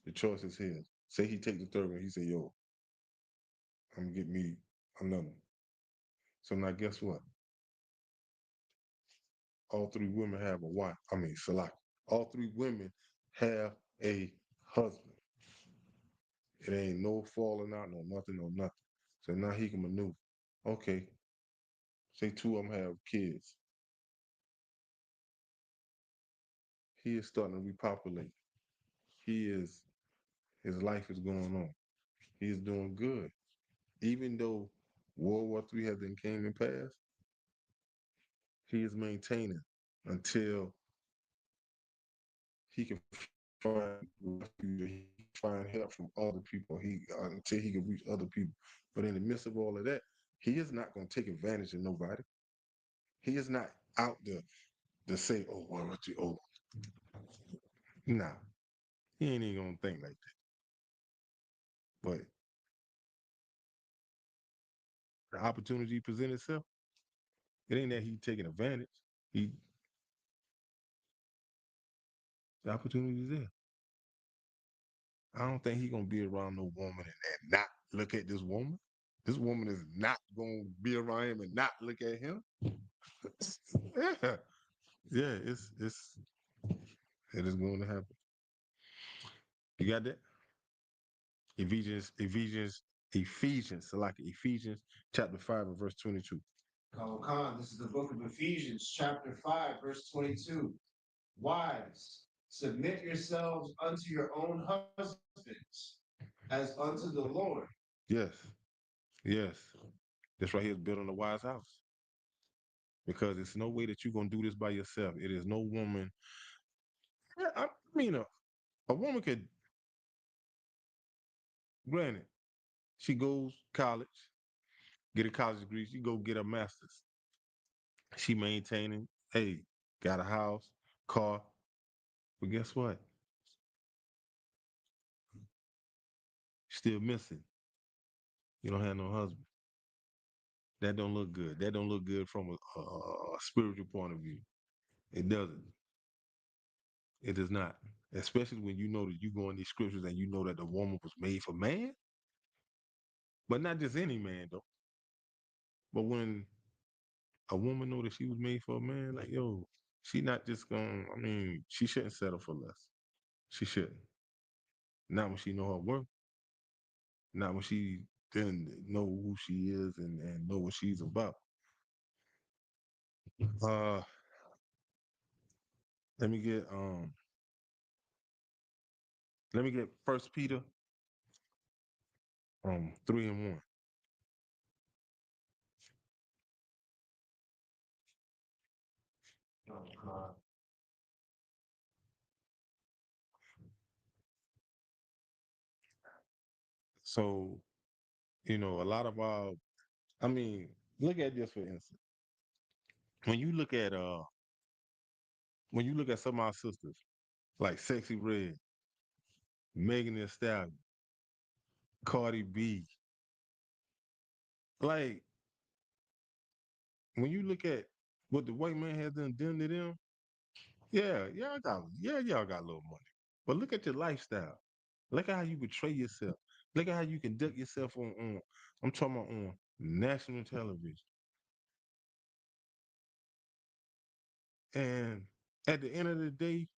[SPEAKER 1] the choice is his. Say he take the third one, he say, "Yo, I'm gonna get me another one." So now, guess what? All 3 women have a wife. I mean, Salak. All 3 women have a husband. It ain't no falling out, no nothing, no nothing. So now he can maneuver. Okay, say 2 of them have kids. He is starting to repopulate. He is, his life is going on. He is doing good. Even though World War III has then came and passed, he is maintaining until he can find refuge, he can find help from other people. Until he can reach other people. But in the midst of all of that, he is not going to take advantage of nobody. He is not out there to say, "Oh, well, what you oh." Nah, he ain't even gonna think like that. But the opportunity present itself, it ain't that he taking advantage. He the opportunity is there. I don't think he gonna be around no woman and not look at this woman. This woman is not gonna be around him and not look at him. Yeah, yeah, it is going to happen. You got that? Ephesians, so like Ephesians chapter 5 and verse 22.
[SPEAKER 2] Khan, this is the book of Ephesians, chapter 5, verse 22. Wives, submit yourselves unto your own husbands, as unto the Lord.
[SPEAKER 1] Yes, yes. This right here is built on a wise house. Because it's no way that you're gonna do this by yourself. It is no woman. Yeah, I mean, a woman could, granted, she goes college, get a college degree, she go get a master's. She maintaining, hey, got a house, car. But guess what? Still missing. You don't have no husband. That don't look good. That don't look good from a spiritual point of view. It doesn't. It does not. Especially when you know that you go in these scriptures and you know that the woman was made for man, but not just any man though. But when a woman know that she was made for a man, like yo, she not just gonna. I mean, she shouldn't settle for less. She shouldn't. Not when she know her worth. Not when she didn't know who she is and know what she's about. Uh, let me get um, let me get First Peter 3:1.
[SPEAKER 2] Khan.
[SPEAKER 1] So a lot of our. I mean, look at this for instance. When you look at when you look at some of our sisters like Sexy Red, Megan Thee Stallion, Cardi B, like when you look at what the white man has done to them, y'all got a little money. But look at your lifestyle. Look at how you betray yourself. Look at how you conduct yourself on I'm talking about on national television. And at the end of the day,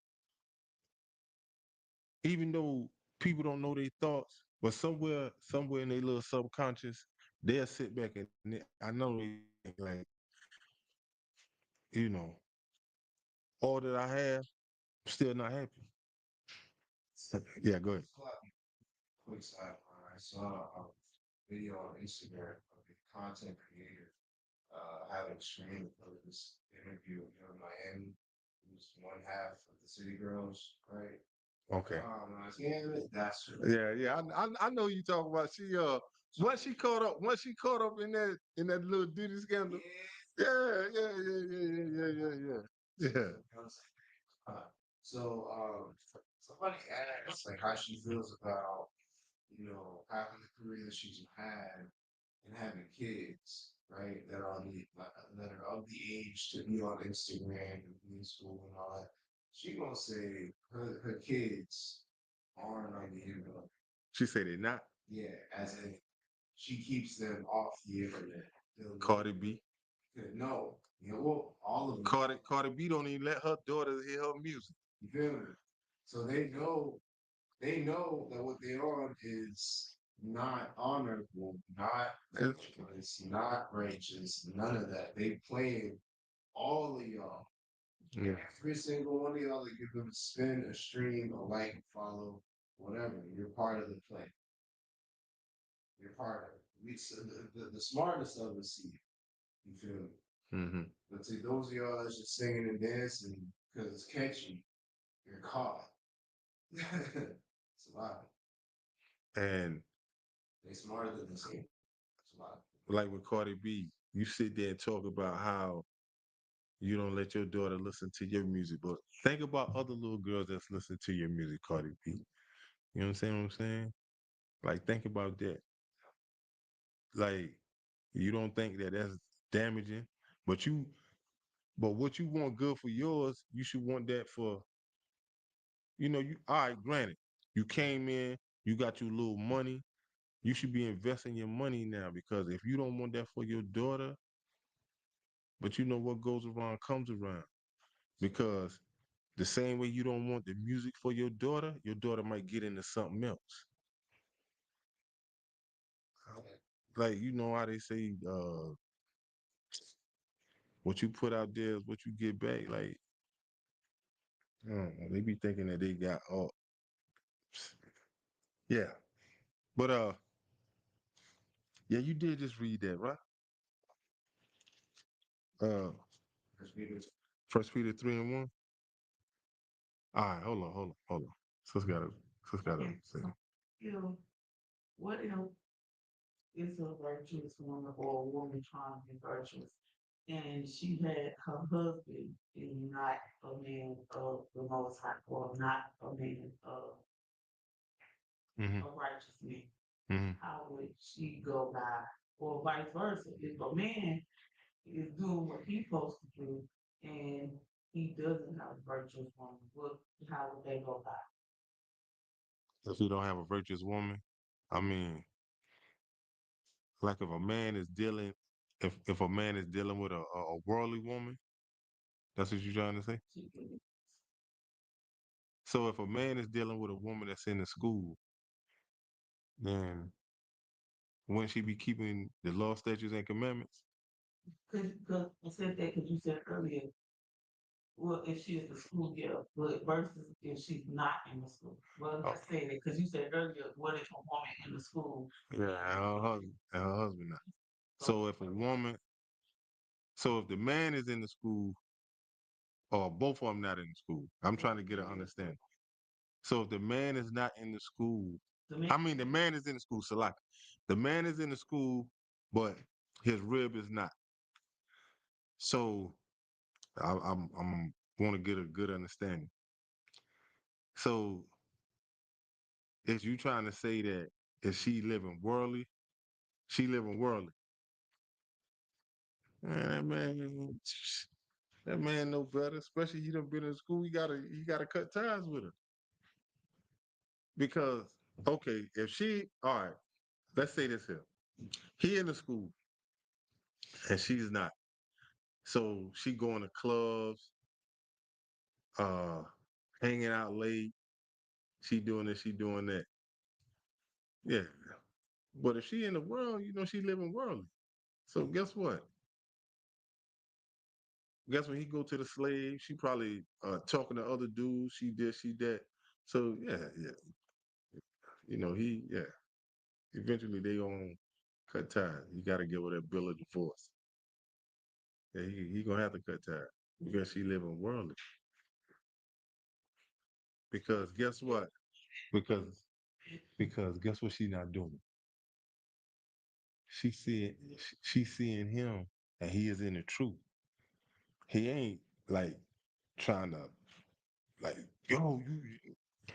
[SPEAKER 1] even though people don't know their thoughts, but somewhere in their little subconscious, they'll sit back and I know they think like, you know, all that I have, I'm still not happy. Yeah, go ahead.
[SPEAKER 2] Quick sidebar. I saw a video on Instagram of a content creator having a screen of this interview of him in Miami. He was one half of the City Girls, right?
[SPEAKER 1] Okay.
[SPEAKER 2] I was, yeah, that's her.
[SPEAKER 1] Yeah. I know you talking about. She once she caught up in that little Diddy scandal. Yeah.
[SPEAKER 2] Uh, so somebody asked like how she feels about having the career that she's had and having kids, right? That are that are of the age to be on Instagram and be in school and all that. She gonna say her kids aren't on the internet.
[SPEAKER 1] She said it not.
[SPEAKER 2] Yeah, as in she keeps them off the internet.
[SPEAKER 1] Cardi B.
[SPEAKER 2] No, well, all of them.
[SPEAKER 1] Cardi B don't even let her daughter hear her music.
[SPEAKER 2] You feel me? So they know that what they're on is not honorable, not virtuous, not righteous, none of that. They playing all of y'all.
[SPEAKER 1] Yeah.
[SPEAKER 2] Every single one of y'all that give them a spin, a stream, a like, follow, whatever. You're part of the play. You're part of it. The smartest of us see it. You feel me?
[SPEAKER 1] Mm-hmm.
[SPEAKER 2] But to those of y'all that's just singing and dancing because it's catchy, you're caught. It's a lot.
[SPEAKER 1] And
[SPEAKER 2] They smarter than the same. It's a lot.
[SPEAKER 1] like with Cardi B, you sit there and talk about how you don't let your daughter listen to your music, but think about other little girls that's listening to your music, Cardi B. You know what I'm saying? Like, think about that. Like, you don't think that that's damaging, but but what you want good for yours, you should want that for, you, all right, granted, you came in, you got your little money, you should be investing your money now because if you don't want that for your daughter, but you know what goes around comes around. Because the same way you don't want the music for your daughter might get into something else. Like, you know how they say, what you put out there is what you get back. Like, I don't know, they be thinking that they got, oh, yeah. But yeah, you did just read that, right? Uh, First Peter 3:1. All right, hold on. Sis gotta
[SPEAKER 3] Okay,
[SPEAKER 1] say.
[SPEAKER 3] so, what if it's a virtuous woman or a woman trying to be virtuous? And she had her husband is not a man of the most high or not a man of
[SPEAKER 1] Mm-hmm.
[SPEAKER 3] a righteous man.
[SPEAKER 1] Mm-hmm.
[SPEAKER 3] How would she go by? Or vice versa. If a man is doing what he's supposed to do and he doesn't have a virtuous woman, how would they go by?
[SPEAKER 1] If you don't have a virtuous woman, I mean, like if a man is dealing with a worldly woman, that's what you're trying to say.
[SPEAKER 3] She can,
[SPEAKER 1] So if a man is dealing with a woman that's in the school, then wouldn't she be keeping the law, statutes, and commandments?
[SPEAKER 3] because I said that because you said earlier, well, if she is the school girl, but versus if she's not in the school. Well,
[SPEAKER 1] Oh,
[SPEAKER 3] I said it because you said earlier, what if a woman in the school?
[SPEAKER 1] yeah, and her husband not.
[SPEAKER 3] So,
[SPEAKER 1] So so if the man is in the school, or both of them not in the school, I'm trying to get an understanding. So if the man is not in the school,
[SPEAKER 3] the man,
[SPEAKER 1] I mean the man is in the school, so like the man is in the school, but his rib is not. So I'm want to get a good understanding. So is you trying to say that if she living worldly, she living worldly? Man, that man know better. Especially he done been in school. You gotta cut ties with her because okay, if she all right, let's say this here. He in the school and she's not. So she going to clubs, uh, hanging out late. She doing this, she doing that. Yeah. But if she in the world, she living worldly. So guess what? Guess when he go to the slave, she probably talking to other dudes. She this, she that. So yeah. Yeah. Eventually they gonna cut ties. You gotta give her that bill of divorce. Yeah, he gonna have to cut ties because she living worldly. Because guess what? Because because guess what she not doing? She seeing him and he is in the truth. He ain't like trying to like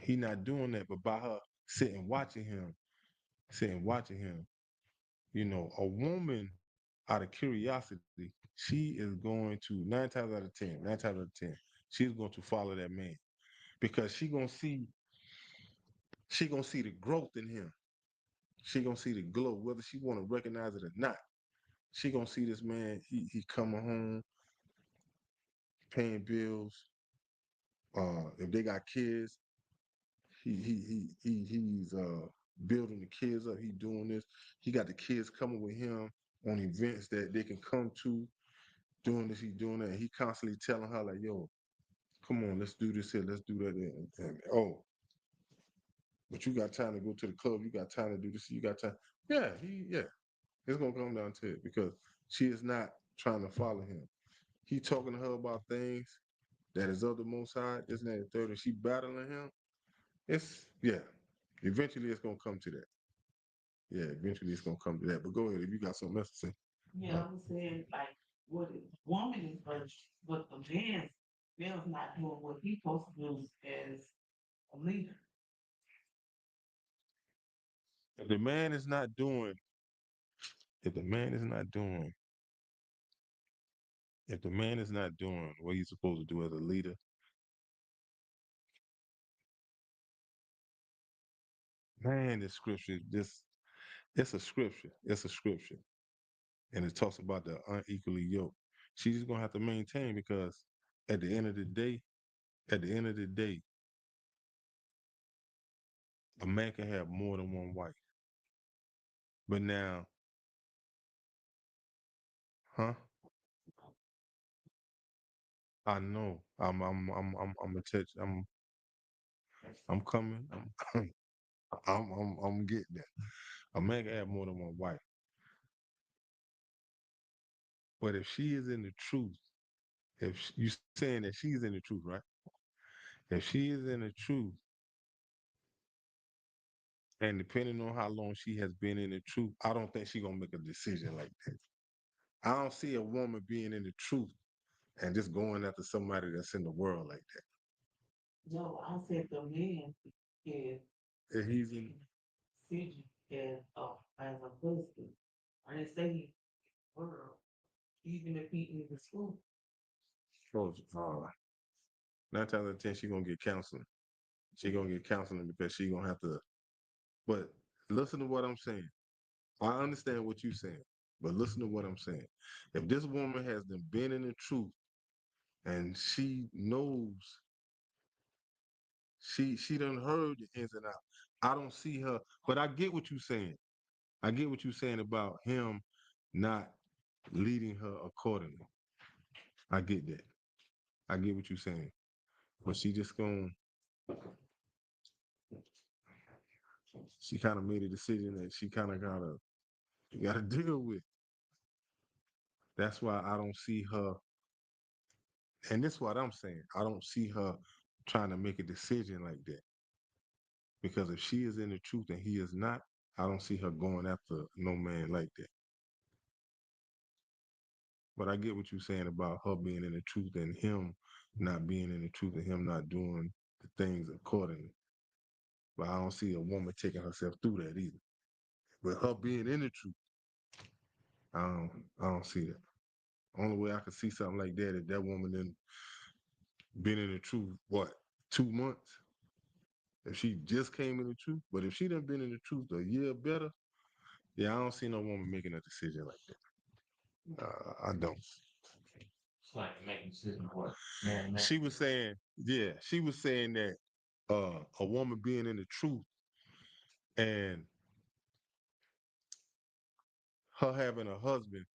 [SPEAKER 1] he not doing that, but by her sitting watching him, a woman out of curiosity, she is going to nine times out of ten, she's going to follow that man because she gonna see the growth in him. She gonna see the glow, whether she want to recognize it or not. She gonna see this man. He coming home, paying bills. If they got kids, he's building the kids up. He doing this. He got the kids coming with him on events that they can come to. Doing this, he doing that. He constantly telling her like, "Yo, come on, let's do this here, let's do that." Oh, but you got time to go to the club. You got time to do this. You got time. Yeah, yeah. It's gonna come down to it because she is not. trying to follow him. He talking to her about things that is of the Most High, this and that, and the third, and she battling him. It's yeah. Eventually, it's gonna come to that. Yeah, eventually it's gonna come to that. But go ahead if you got something else to say.
[SPEAKER 3] Yeah, I'm saying like what the woman is virtue, but the man's not doing what he's supposed to do as a leader.
[SPEAKER 1] If the man is not doing, if the man is not doing, if the man is not doing what he's supposed to do as a leader, man, this scripture, this it's a scripture. It's a scripture. And it talks about the unequally yoked. She's just gonna have to maintain because at the end of the day, at the end of the day, a man can have more than one wife. But now, huh? I know. I'm a touch. I'm coming. I'm getting that. A man can have more than one wife. But if she is in the truth, if you saying that she's in the truth, right? If she is in the truth, and depending on how long she has been in the truth, I don't think she's gonna make a decision like that. I don't see a woman being in the truth and just going after somebody that's in the world like that.
[SPEAKER 3] No, I said the man is
[SPEAKER 1] If he's in,
[SPEAKER 3] making decision as a husband. I didn't say he world, even if he in the school.
[SPEAKER 1] oh, 9 times out of 10, she gonna get counseling. She gonna get counseling because she gonna have to. But listen to what I'm saying. I understand what you're saying, but listen to what I'm saying. If this woman has been in the truth and she knows she done heard the ins and outs. I don't see her, but I get what you're saying. I get what you're saying about him not leading her accordingly. I get that. I get what you're saying. But she kind of made a decision that she kind of gotta deal with. That's why I don't see her, and this is what I'm saying. I don't see her trying to make a decision like that. Because if she is in the truth and he is not, I don't see her going after no man like that. But I get what you're saying about her being in the truth and him not being in the truth and him not doing the things accordingly. But I don't see a woman taking herself through that either. But her being in the truth, I don't, I don't see that. Only way I could see something like that is that woman then been in the truth, what, 2 months? If she just came in the truth, but if she done been in the truth a year better, yeah, I don't see no woman making a decision like that. I don't.
[SPEAKER 3] It's like making decision what man, man.
[SPEAKER 1] She was saying, yeah, she was saying that a woman being in the truth and her having a husband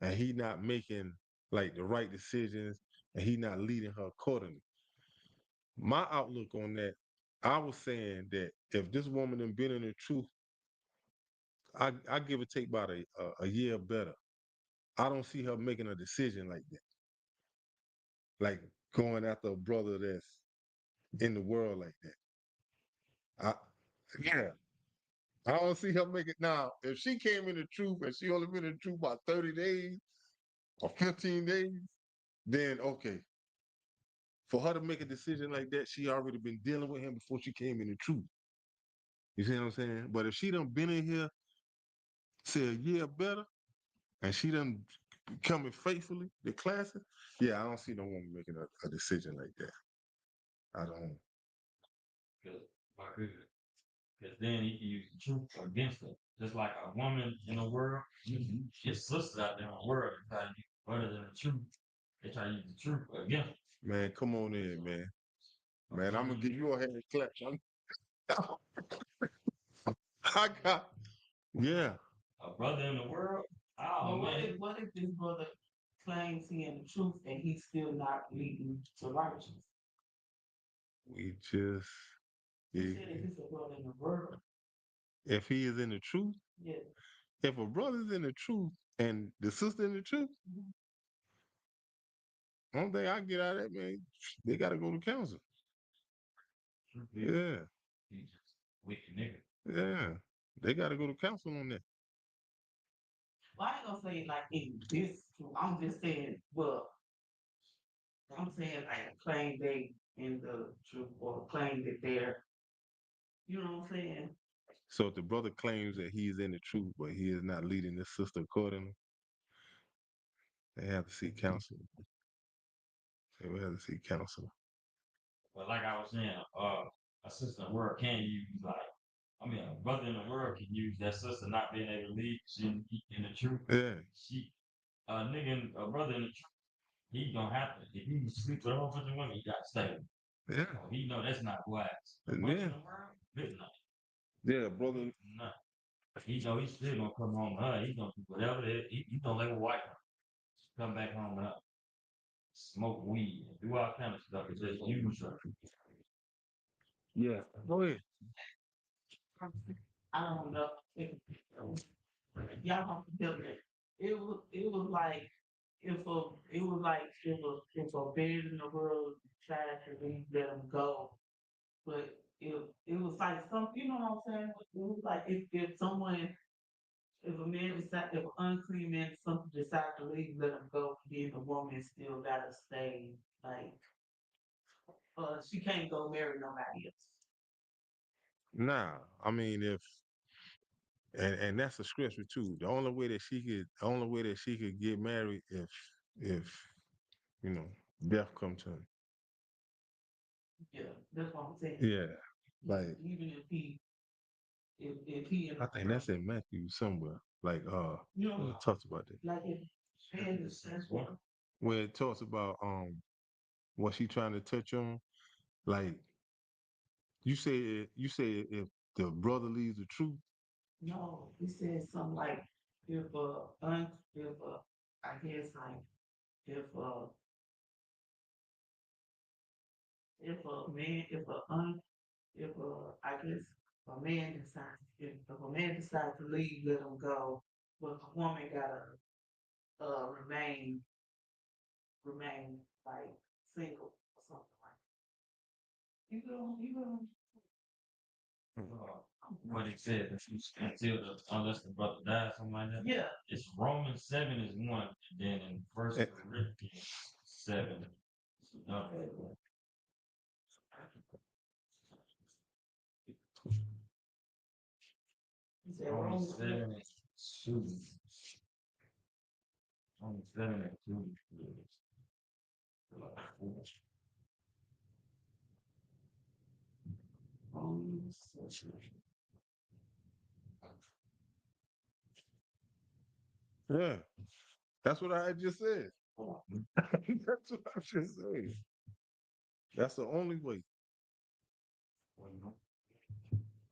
[SPEAKER 1] and he not making like the right decisions and he not leading her accordingly. My outlook on that, I was saying that if this woman done been in the truth, I give or take about a year better. I don't see her making a decision like that, like going after a brother that's in the world like that. I, yeah, I don't see her making now. If she came in the truth and she only been in the truth about 30 days or 15 days, then okay. For her to make a decision like that, she already been dealing with him before she came in the truth. You see what I'm saying? But if she done been in here, say a year better, and she done coming faithfully, the classes, yeah, I don't see no woman making a decision like that. I don't.
[SPEAKER 3] Because because then he can use the truth against her. Just like a woman in the world, your sisters out there in the world try to use better than the truth. They try to use the truth against her.
[SPEAKER 1] Man, come on in, man. Man, I'm gonna give you a hand clap. I got, yeah.
[SPEAKER 3] A brother in the world. Oh but man. What if this brother claims he in the truth and he's still not leading to righteousness?
[SPEAKER 1] We just,
[SPEAKER 3] He said if he's a brother in the world.
[SPEAKER 1] if he is in the truth,
[SPEAKER 3] Yeah.
[SPEAKER 1] if a brother's in the truth and the sister in the truth, Only thing I get out of that, man, they gotta go to council. Yeah,
[SPEAKER 4] He just wicked nigga.
[SPEAKER 1] yeah. They gotta go to council on that.
[SPEAKER 3] Well, I ain't gonna say it like in this, I'm just saying, well, I'm saying like claim they in the truth or claim that they're, you know what I'm saying?
[SPEAKER 1] So if the brother claims that he is in the truth, but he is not leading his sister accordingly, they have to seek counsel. They will have to seek counsel.
[SPEAKER 4] But like I was saying, a sister in the world can use like, I mean, a brother in the world can use that sister not being able to lead she in the truth.
[SPEAKER 1] Yeah,
[SPEAKER 4] She, a nigga, a brother in the truth, he gonna have to. If he sleep with a whole bunch of women, he got to stay.
[SPEAKER 1] yeah,
[SPEAKER 4] He know that's not wise. A
[SPEAKER 1] and
[SPEAKER 4] brother in
[SPEAKER 1] yeah,
[SPEAKER 4] the world, good night.
[SPEAKER 1] yeah, brother.
[SPEAKER 4] Nah. He know he's still gonna come home to her. He gonna do whatever he gonna let a wife come back home and smoke weed and do all kind of stuff. It's just use her.
[SPEAKER 1] Yeah, go ahead.
[SPEAKER 3] I don't know if y'all have to tell me. It was like it was like if a bed in the world tried to leave let them go, but it was like some, you know what I'm saying? It was like if someone, if a man decide, if an unclean man something decide to leave, let him go, then the woman still gotta stay. Like, she can't go marry nobody else.
[SPEAKER 1] Nah, I mean if and that's a scripture too. The only way that she could get married if you know death come to her.
[SPEAKER 3] Yeah, that's what I'm saying.
[SPEAKER 1] Yeah, like
[SPEAKER 3] Even if he in
[SPEAKER 1] I
[SPEAKER 3] a
[SPEAKER 1] think that's in Matthew somewhere. Like
[SPEAKER 3] you know,
[SPEAKER 1] it talks about that.
[SPEAKER 3] like if man is that's what
[SPEAKER 1] Where it talks about what she trying to touch on. Like you say if the brother leaves the truth.
[SPEAKER 3] no, he said something like if if I guess like if if a man if I guess a man decides if a man decides to leave, let him go, but the woman gotta remain like single or something like that. You go
[SPEAKER 4] What he said, if you until the unless the brother dies, something like that.
[SPEAKER 3] yeah.
[SPEAKER 4] It's Romans 7 is one, and then in First
[SPEAKER 1] Eh,
[SPEAKER 4] Corinthians 7 is another.
[SPEAKER 3] He said
[SPEAKER 4] Romans
[SPEAKER 3] Romans
[SPEAKER 4] 7 and 2. Romans 7 and 2 is
[SPEAKER 3] Romans.
[SPEAKER 1] Yeah, that's what I just said. That's what I just said. That's the only way,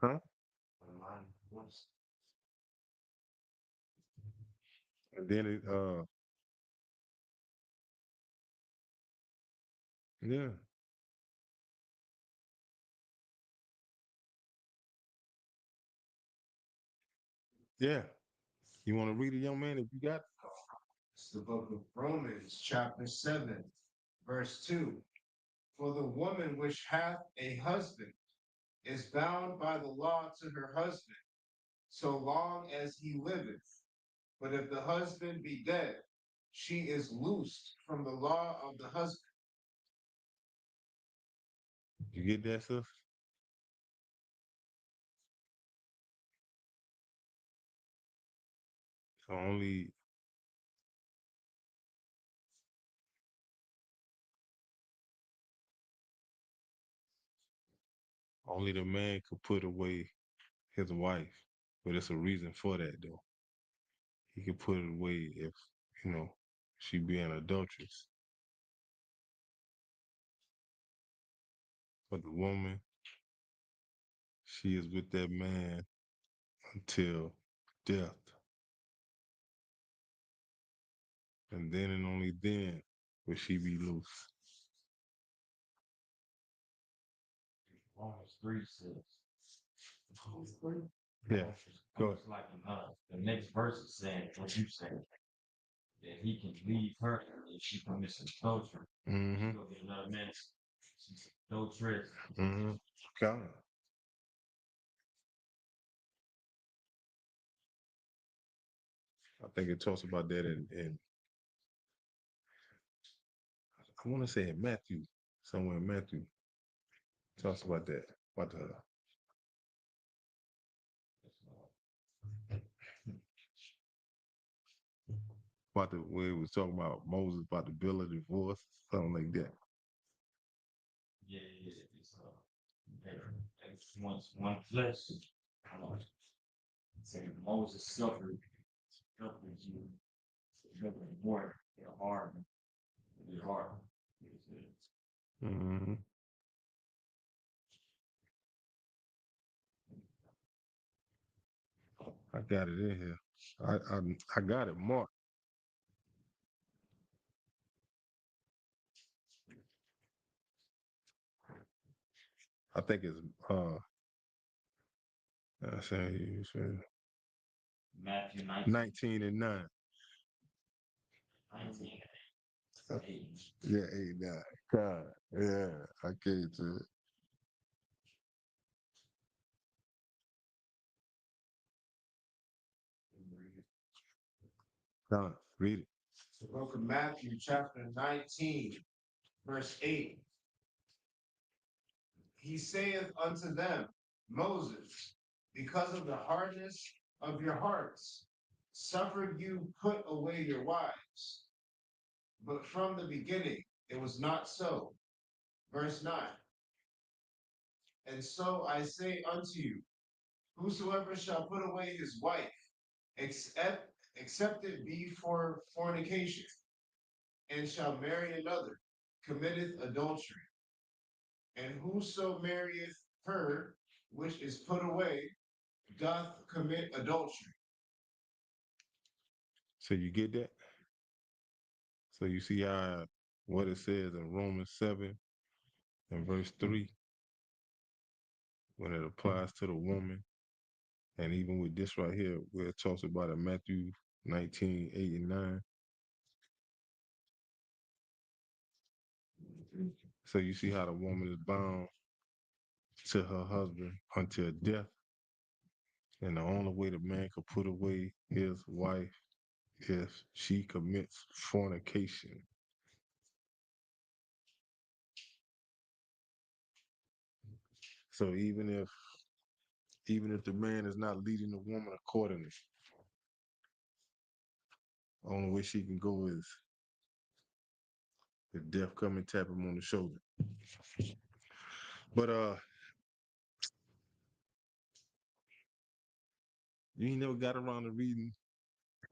[SPEAKER 1] huh? And then yeah, yeah. You want to read it, young man? If you got,
[SPEAKER 2] It's the book of Romans, chapter 7, verse 2. For the woman which hath a husband is bound by the law to her husband, so long as he liveth. But if the husband be dead, she is loosed from the law of the husband.
[SPEAKER 1] you get that stuff. So only the man could put away his wife, but it's a reason for that though. He could put it away if you know she be an adulteress. But the woman, she is with that man until death, and then and only then will she be loose.
[SPEAKER 4] Romans 3 says.
[SPEAKER 1] Yeah, go ahead.
[SPEAKER 4] Almost like the next verse is saying what you saying. that he can leave her if she commits adultery.
[SPEAKER 1] Mm-hmm.
[SPEAKER 4] She go get another man. She's adulteress.
[SPEAKER 1] Mm-hmm. God. I think it talks about that in I want to say in Matthew, somewhere in Matthew, talks about that. About the way it was talking about Moses about the bill of divorce, something like that.
[SPEAKER 4] Yeah, it's it's one flesh. I don't know. Say Moses suffered you, suffered more, hard, hard.
[SPEAKER 1] Mm-hmm. I got it in here. I got it marked. I think it's I say
[SPEAKER 4] Matthew
[SPEAKER 1] 19 and 9.
[SPEAKER 4] 19,
[SPEAKER 1] Uh,
[SPEAKER 4] 8.
[SPEAKER 1] Yeah, 8, 9. God, yeah, I came to it. God, read it.
[SPEAKER 2] The book of Matthew, chapter 19, verse 8. He saith unto them, Moses, because of the hardness of your hearts, suffered you put away your wives. But from the beginning it was not so. Verse 9. And so I say unto you, whosoever shall put away his wife, except it be for fornication, and shall marry another, committeth adultery. And whoso marrieth her which is put away doth commit adultery.
[SPEAKER 1] So you get that? So you see how what it says in Romans 7 and verse 3 when it applies to the woman, and even with this right here where it talks about in Matthew 19, 8 and 9. So you see how the woman is bound to her husband until death. And the only way the man could put away his wife if she commits fornication. So even if the man is not leading the woman accordingly, only way she can go is if death come and tap him on the shoulder. But you ain't never got around to reading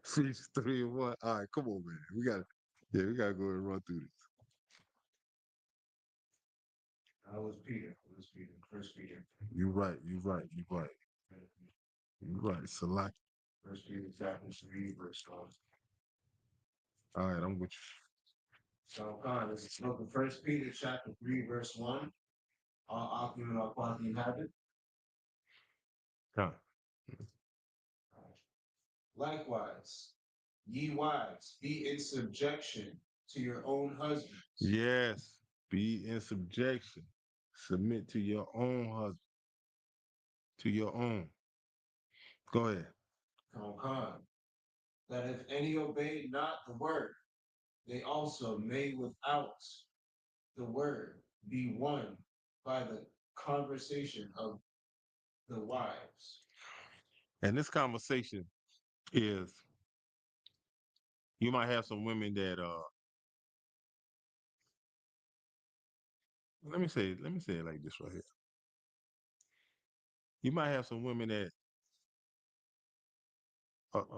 [SPEAKER 1] Ephesians 3 and 1. All right, come on, man. We gotta go and run through this.
[SPEAKER 2] I was Peter. First Peter.
[SPEAKER 1] You right, you right, you right. You right. Select.
[SPEAKER 2] First Peter chapter 3, verse 1.
[SPEAKER 1] All right, I'm with
[SPEAKER 2] So God, this is book of First Peter chapter 3, verse 1. All occupant or quasi inhabit.
[SPEAKER 1] you. Huh.
[SPEAKER 2] Likewise, ye wives, be in subjection to your own husbands.
[SPEAKER 1] Yes. Be in subjection. Submit to your own husband. To your own. Go ahead.
[SPEAKER 2] Con, that if any obey not the word, they also may without the word be won by the conversation of the wives.
[SPEAKER 1] And this conversation is you might have some women that let me say it like this right here. You might have some women that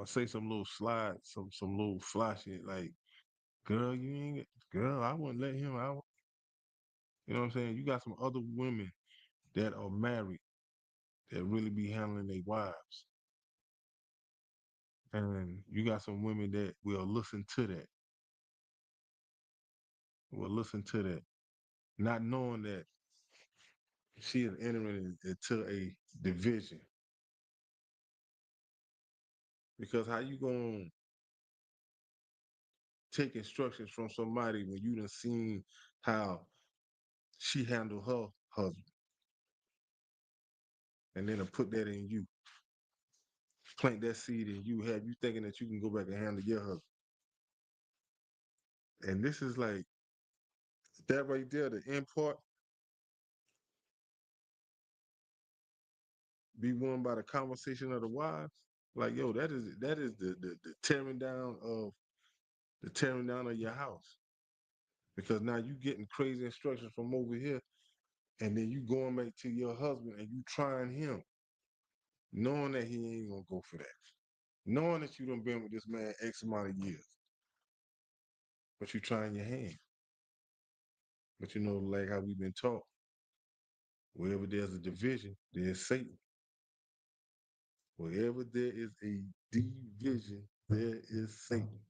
[SPEAKER 1] say some little slide, some little fly shit like, girl, you ain't girl, I wouldn't let him out. You know what I'm saying? You got some other women that are married that really be handling their wives. And you got some women that will listen to that. Will listen to that. Not knowing that she is entering into a division. Because how you going take instructions from somebody when you done seen how she handled her husband, and then to put that in you, plant that seed in you, have you thinking that you can go back and handle your husband. And this is like that right there, the end part, be won by the conversation of the wives. Like, yo, that is the tearing down of your house. Because now you getting crazy instructions from over here, and then you going back to your husband and you trying him, knowing that he ain't gonna go for that. Knowing that you done been with this man X amount of years, but you trying your hand. But you know, like how we've been taught, wherever there's a division, there's Satan. Wherever there is a division, there is Satan.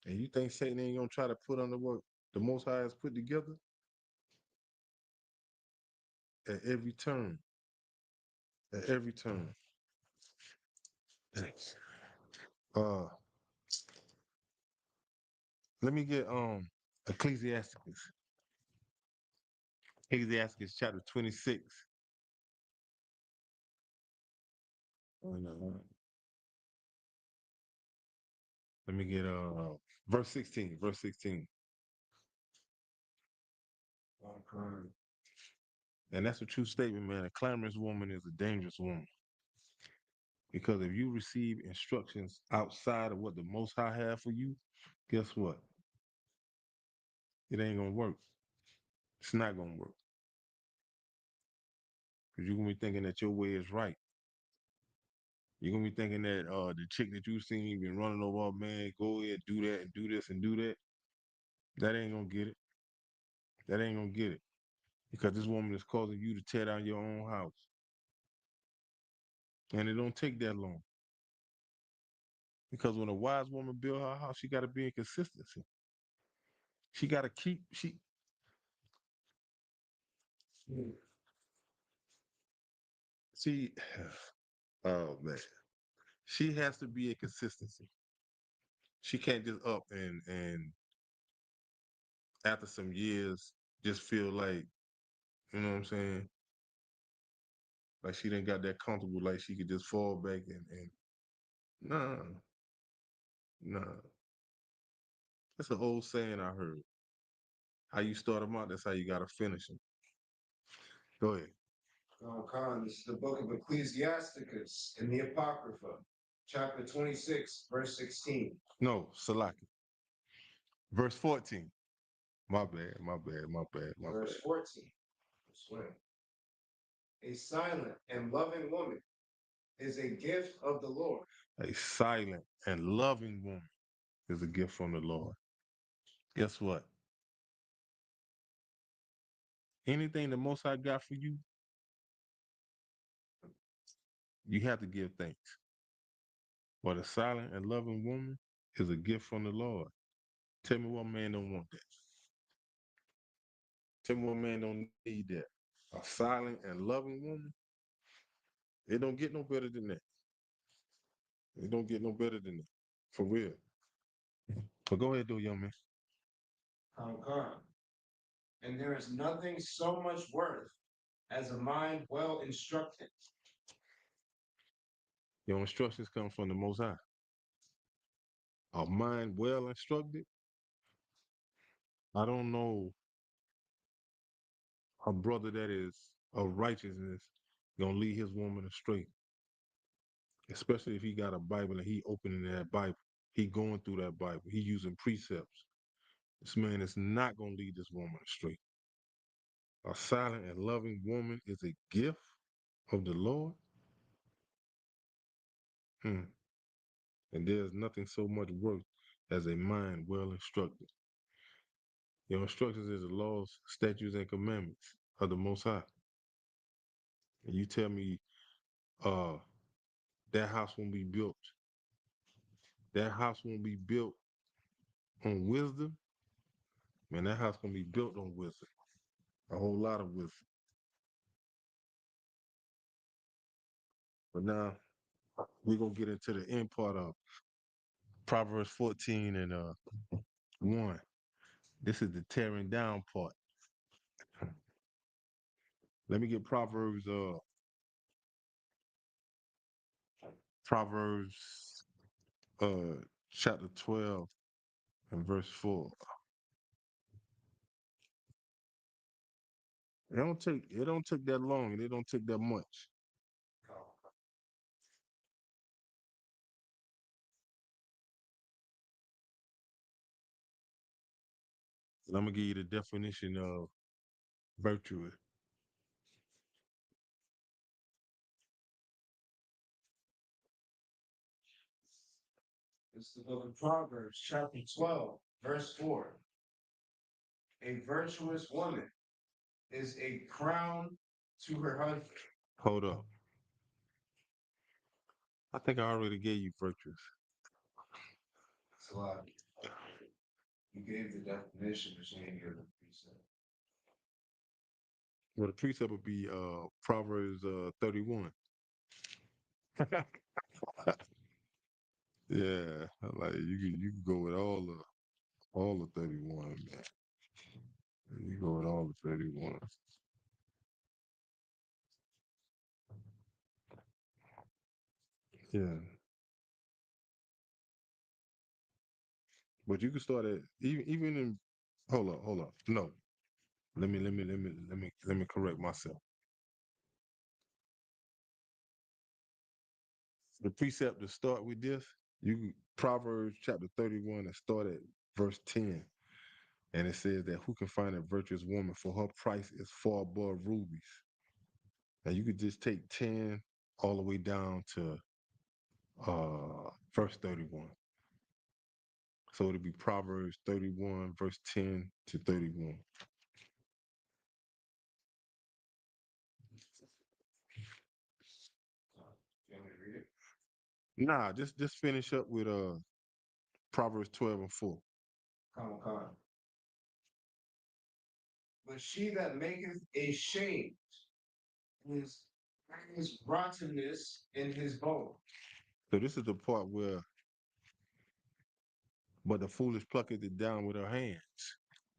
[SPEAKER 1] And you think Satan ain't gonna try to put under what the Most High has put together at every turn, at every turn. Thanks. Uh, let me get Ecclesiasticus, Ecclesiasticus chapter 26. Oh, no. Let me get verse 16, verse 16.
[SPEAKER 2] Okay.
[SPEAKER 1] And that's a true statement, man. A clamorous woman is a dangerous woman. Because if you receive instructions outside of what the Most High have for you, guess what? It ain't gonna work. It's not gonna work. Because you're gonna be thinking that your way is right. You're gonna be thinking that the chick that you seen been running over, oh, man, go ahead, do that and do this and do that. That ain't gonna get it. That ain't gonna get it. Because this woman is causing you to tear down your own house. And it don't take that long. Because when a wise woman build her house, she gotta be in consistency. She gotta keep she oh man. She has to be in consistency. She can't just up and after some years just feel like, you know what I'm saying? Like she didn't got that comfortable, like she could just fall back and nah, nah. That's an old saying I heard. How you start them out, that's how you gotta finish them. Go ahead.
[SPEAKER 2] Khan, this is the book of Ecclesiasticus in the Apocrypha, chapter 26, verse 16.
[SPEAKER 1] No, Salaki. Verse 14. My bad, my bad, my bad, my
[SPEAKER 2] Verse
[SPEAKER 1] bad.
[SPEAKER 2] 14. Swing. A silent and loving woman is a gift of the Lord.
[SPEAKER 1] A silent and loving woman is a gift from the Lord. Guess what? Anything the Most High got for you, you have to give thanks. But a silent and loving woman is a gift from the Lord. Tell me what man don't want that. Tell me what man don't need that. A silent and loving woman, it don't get no better than that. It don't get no better than that. For real. But go ahead, though, young man.
[SPEAKER 2] Khan. And there is nothing so much worth as a mind well instructed.
[SPEAKER 1] Your instructions come from the Most High. A mind well instructed. I don't know a brother that is of righteousness gonna lead his woman astray, especially if he got a Bible and he opening that Bible. He going through that Bible. He using precepts. This man is not gonna lead this woman astray. A silent and loving woman is a gift of the Lord. Hmm. And there's nothing so much worth as a mind well instructed. Your instructions is the laws, statutes, and commandments of the Most High. And you tell me uh that house won't be built. That house won't be built on wisdom. Man, that house gonna be built on wisdom. A whole lot of wisdom. But now we're gonna get into the end part of Proverbs 14 and 1. This is the tearing down part. Let me get Proverbs chapter 12 and verse 4. It don't take that long and it don't take that much. And I'm gonna give you the definition of virtuous.
[SPEAKER 2] It's the book of Proverbs, chapter 12, verse 4. A virtuous woman is a crown to her husband.
[SPEAKER 1] Hold up. I think I already gave you virtuous.
[SPEAKER 2] That's a lot. You gave the definition, but you didn't give the precept.
[SPEAKER 1] Well, the precept would be Proverbs 31. Yeah, like you can go with all the 31, man. You go with all the 31. Yeah. But you can start at even in hold up. No. Let me correct myself. The precept to start with this, Proverbs chapter 31 and start at verse 10. And it says that who can find a virtuous woman, for her price is far above rubies. Now you could just take 10 all the way down to verse 31. So it'll be Proverbs 31, verse 10 to 31.
[SPEAKER 2] You want me to read it?
[SPEAKER 1] Nah, just finish up with Proverbs 12 and 4.
[SPEAKER 2] Come. But she that maketh a shame is his rottenness in his bone.
[SPEAKER 1] So this is the part where, but the foolish plucketh it down with her hands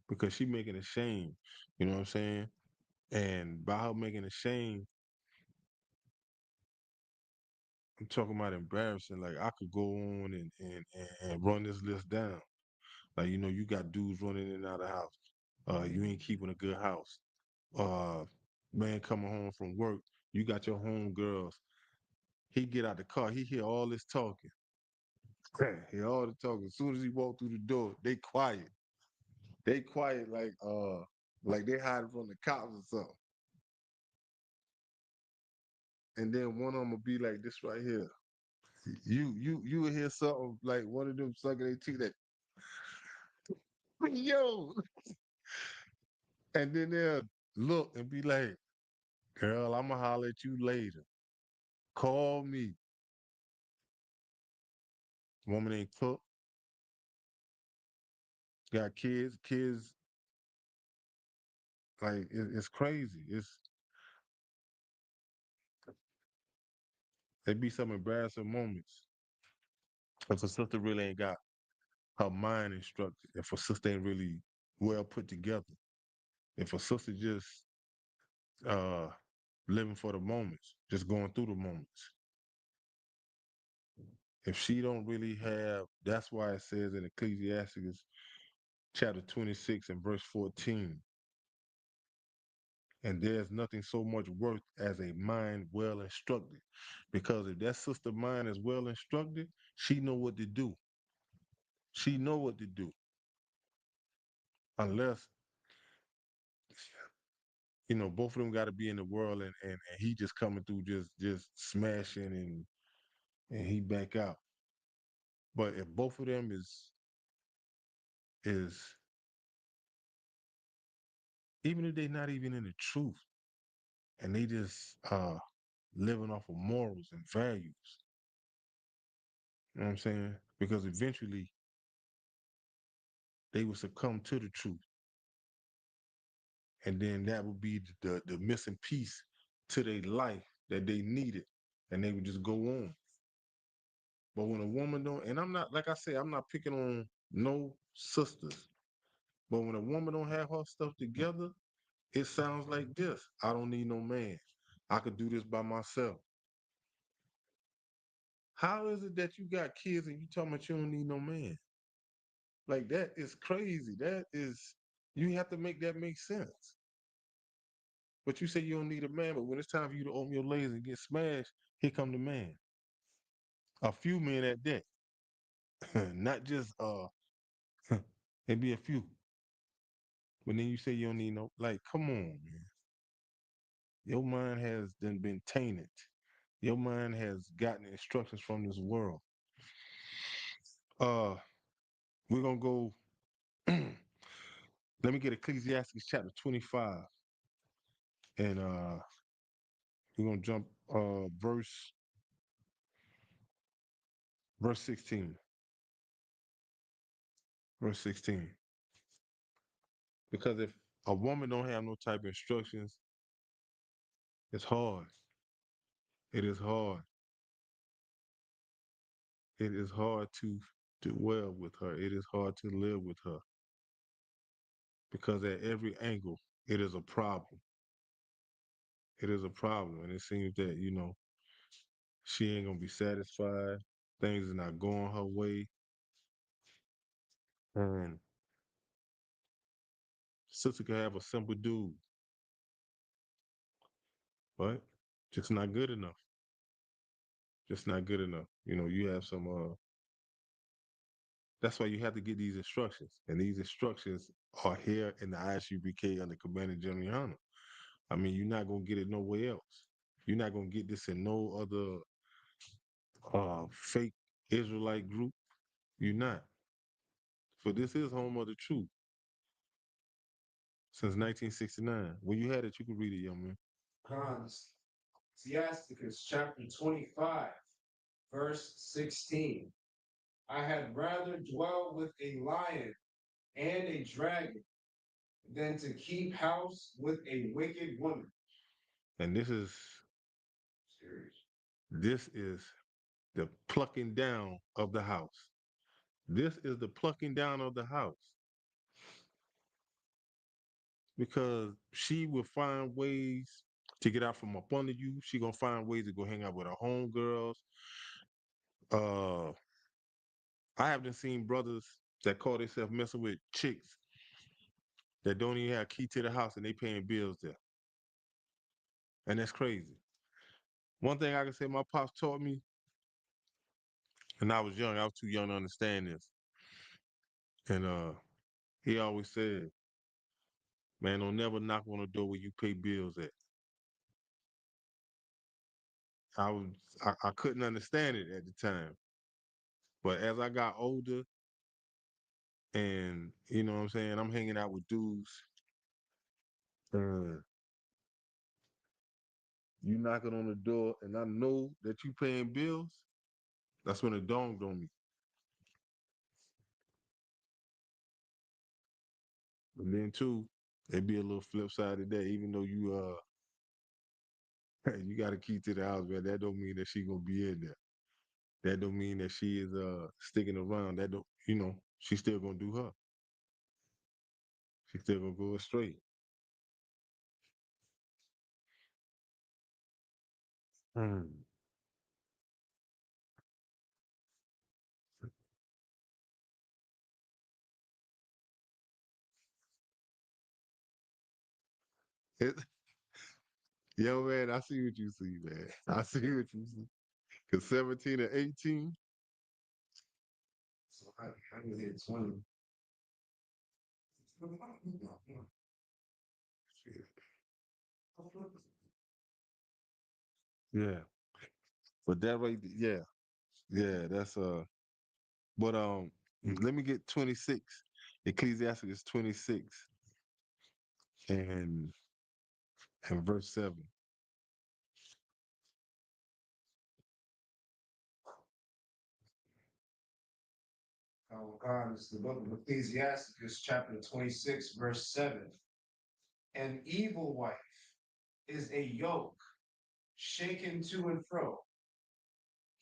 [SPEAKER 1] because she making a shame. You know what I'm saying? And by her making a shame, I'm talking about embarrassing. Like I could go on and run this list down. Like, you got dudes running in and out of the house. You ain't keeping a good house. Uh, man coming home from work, you got your home girls. He get out the car, he hear all this talking. Hear all the talking. As soon as he walk through the door, they quiet. They quiet like they hiding from the cops or something. And then one of them will be like this right here. You will hear something like one of them sucking their teeth that yo, and then they'll look and be like, girl, I'ma holler at you later. Call me. Woman ain't cook, got kids like it's crazy. It be some embarrassing moments. If a sister really ain't got her mind instructed, if a sister ain't really well put together, if a sister just uh living for the moments, just going through the moments. If she don't really have, that's why it says in Ecclesiastes chapter 26 and verse 14, and there's nothing so much worth as a mind well instructed. Because if that sister mind is well instructed, she know what to do. She know what to do. Unless, both of them got to be in the world and he just coming through just smashing and he back out. But if both of them is even if they're not even in the truth and they just living off of morals and values, you know what I'm saying? Because eventually they will succumb to the truth. And then that would be the missing piece to their life that they needed. And they would just go on. But when a woman don't, and I'm not, like I say, I'm not picking on no sisters. But when a woman don't have her stuff together, it sounds like this. I don't need no man. I could do this by myself. How is it that you got kids and you talking about you don't need no man? Like that is crazy. That is you have to make that make sense. But you say you don't need a man, but when it's time for you to open your legs and get smashed, here come the man. A few men at that. Not just it be a few. But then you say you don't need no like, come on, man. Your mind has then been tainted. Your mind has gotten instructions from this world. Uh, we're gonna go. Let me get Ecclesiastes chapter 25, and we're gonna jump verse 16. Verse 16. Because if a woman don't have no type of instructions, it's hard. It is hard. It is hard to do well with her. It is hard to live with her. Because at every angle, it is a problem. It is a problem. And it seems that, she ain't gonna be satisfied. Things are not going her way. And sister could have a simple dude, but just not good enough. Just not good enough. You have some that's why you have to get these instructions. And these instructions are here in the ISUBK under Commander General Yohana. I mean, you're not gonna get it nowhere else. You're not gonna get this in no other fake Israelite group. You're not. For this is home of the truth since 1969. When you had it, you could read it, young man.
[SPEAKER 2] Ecclesiasticus chapter 25, verse 16. I had rather dwell with a lion and a dragon than to keep house with a wicked woman.
[SPEAKER 1] And
[SPEAKER 2] Serious.
[SPEAKER 1] this is the plucking down of the house. This is the plucking down of the house. Because she will find ways to get out from up under you. She gonna find ways to go hang out with her homegirls. Uh, I haven't seen brothers that call themselves messing with chicks that don't even have a key to the house and they paying bills there. And that's crazy. One thing I can say my pops taught me, and I was young, I was too young to understand this. And he always said, man, don't never knock on the door where you pay bills at. I was I couldn't understand it at the time. But as I got older and you know what I'm saying, I'm hanging out with dudes, uh, you knocking on the door and I know that you paying bills, that's when it dawned on me. And then too, it'd be a little flip side of that, even though you got a key to the house, man, that don't mean that she gonna be in there. That don't mean that she is sticking around. That don't she still gonna do her. She still gonna go straight. Mm. It- Yo, man, I see what you see, man. I see what you see. Cause 17 and 18,
[SPEAKER 2] So I can hit 20.
[SPEAKER 1] yeah. But that right, yeah, yeah, that's but let me get 26. Ecclesiastes 26 and verse 7.
[SPEAKER 2] Our God is the book of Ecclesiasticus, chapter 26, verse 7. An evil wife is a yoke shaken to and fro,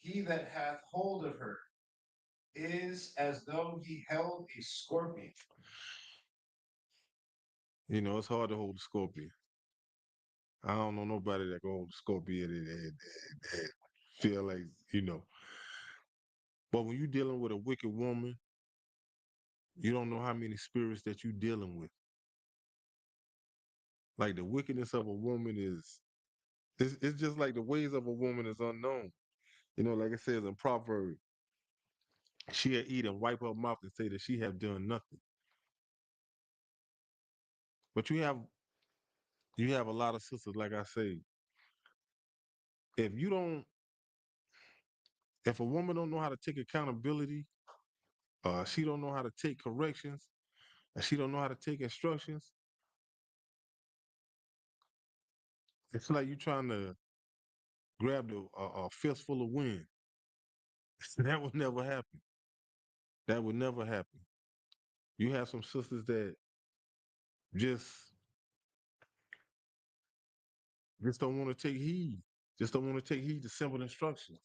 [SPEAKER 2] He that hath hold of her is as though he held a scorpion.
[SPEAKER 1] You know, it's hard to hold a scorpion. I don't know nobody that can hold a scorpion and feel like, you know. But when you're dealing with a wicked woman, you don't know how many spirits that you're dealing with. Like the wickedness of a woman is, it's just like the ways of a woman is unknown. You know, like it says in Proverbs, she'll eat and wipe her mouth and say that she have done nothing. But you have a lot of sisters, like I say, if you don't, if a woman don't know how to take accountability, she don't know how to take corrections, and she don't know how to take instructions, it's like you trying to grab a fistful of wind. That would never happen. That would never happen. You have some sisters that just just don't want to take heed. Just don't want to take heed to simple instructions.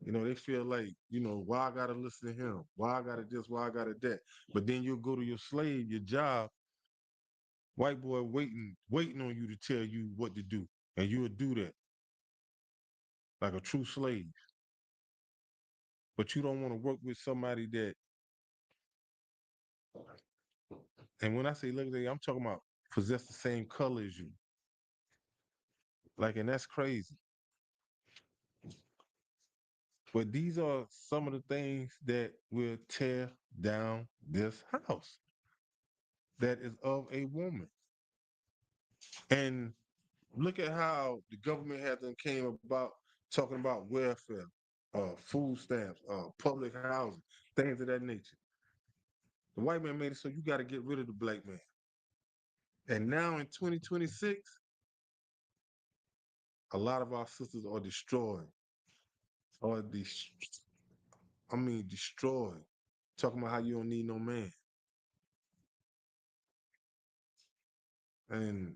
[SPEAKER 1] You know, they feel like, you know, why I gotta listen to him? Why I gotta this? Why I gotta that? But then you'll go to your slave, your job, white boy waiting on you to tell you what to do. And you'll do that like a true slave. But you don't want to work with somebody that, and when I say look, I'm talking about possess the same color as you. Like, and that's crazy. But these are some of the things that will tear down this house that is of a woman. And look at how the government had them came about talking about welfare, food stamps, public housing, things of that nature. The white man made it so you got to get rid of the black man. And now in 2026, a lot of our sisters are destroyed, or destroyed. Talking about how you don't need no man, and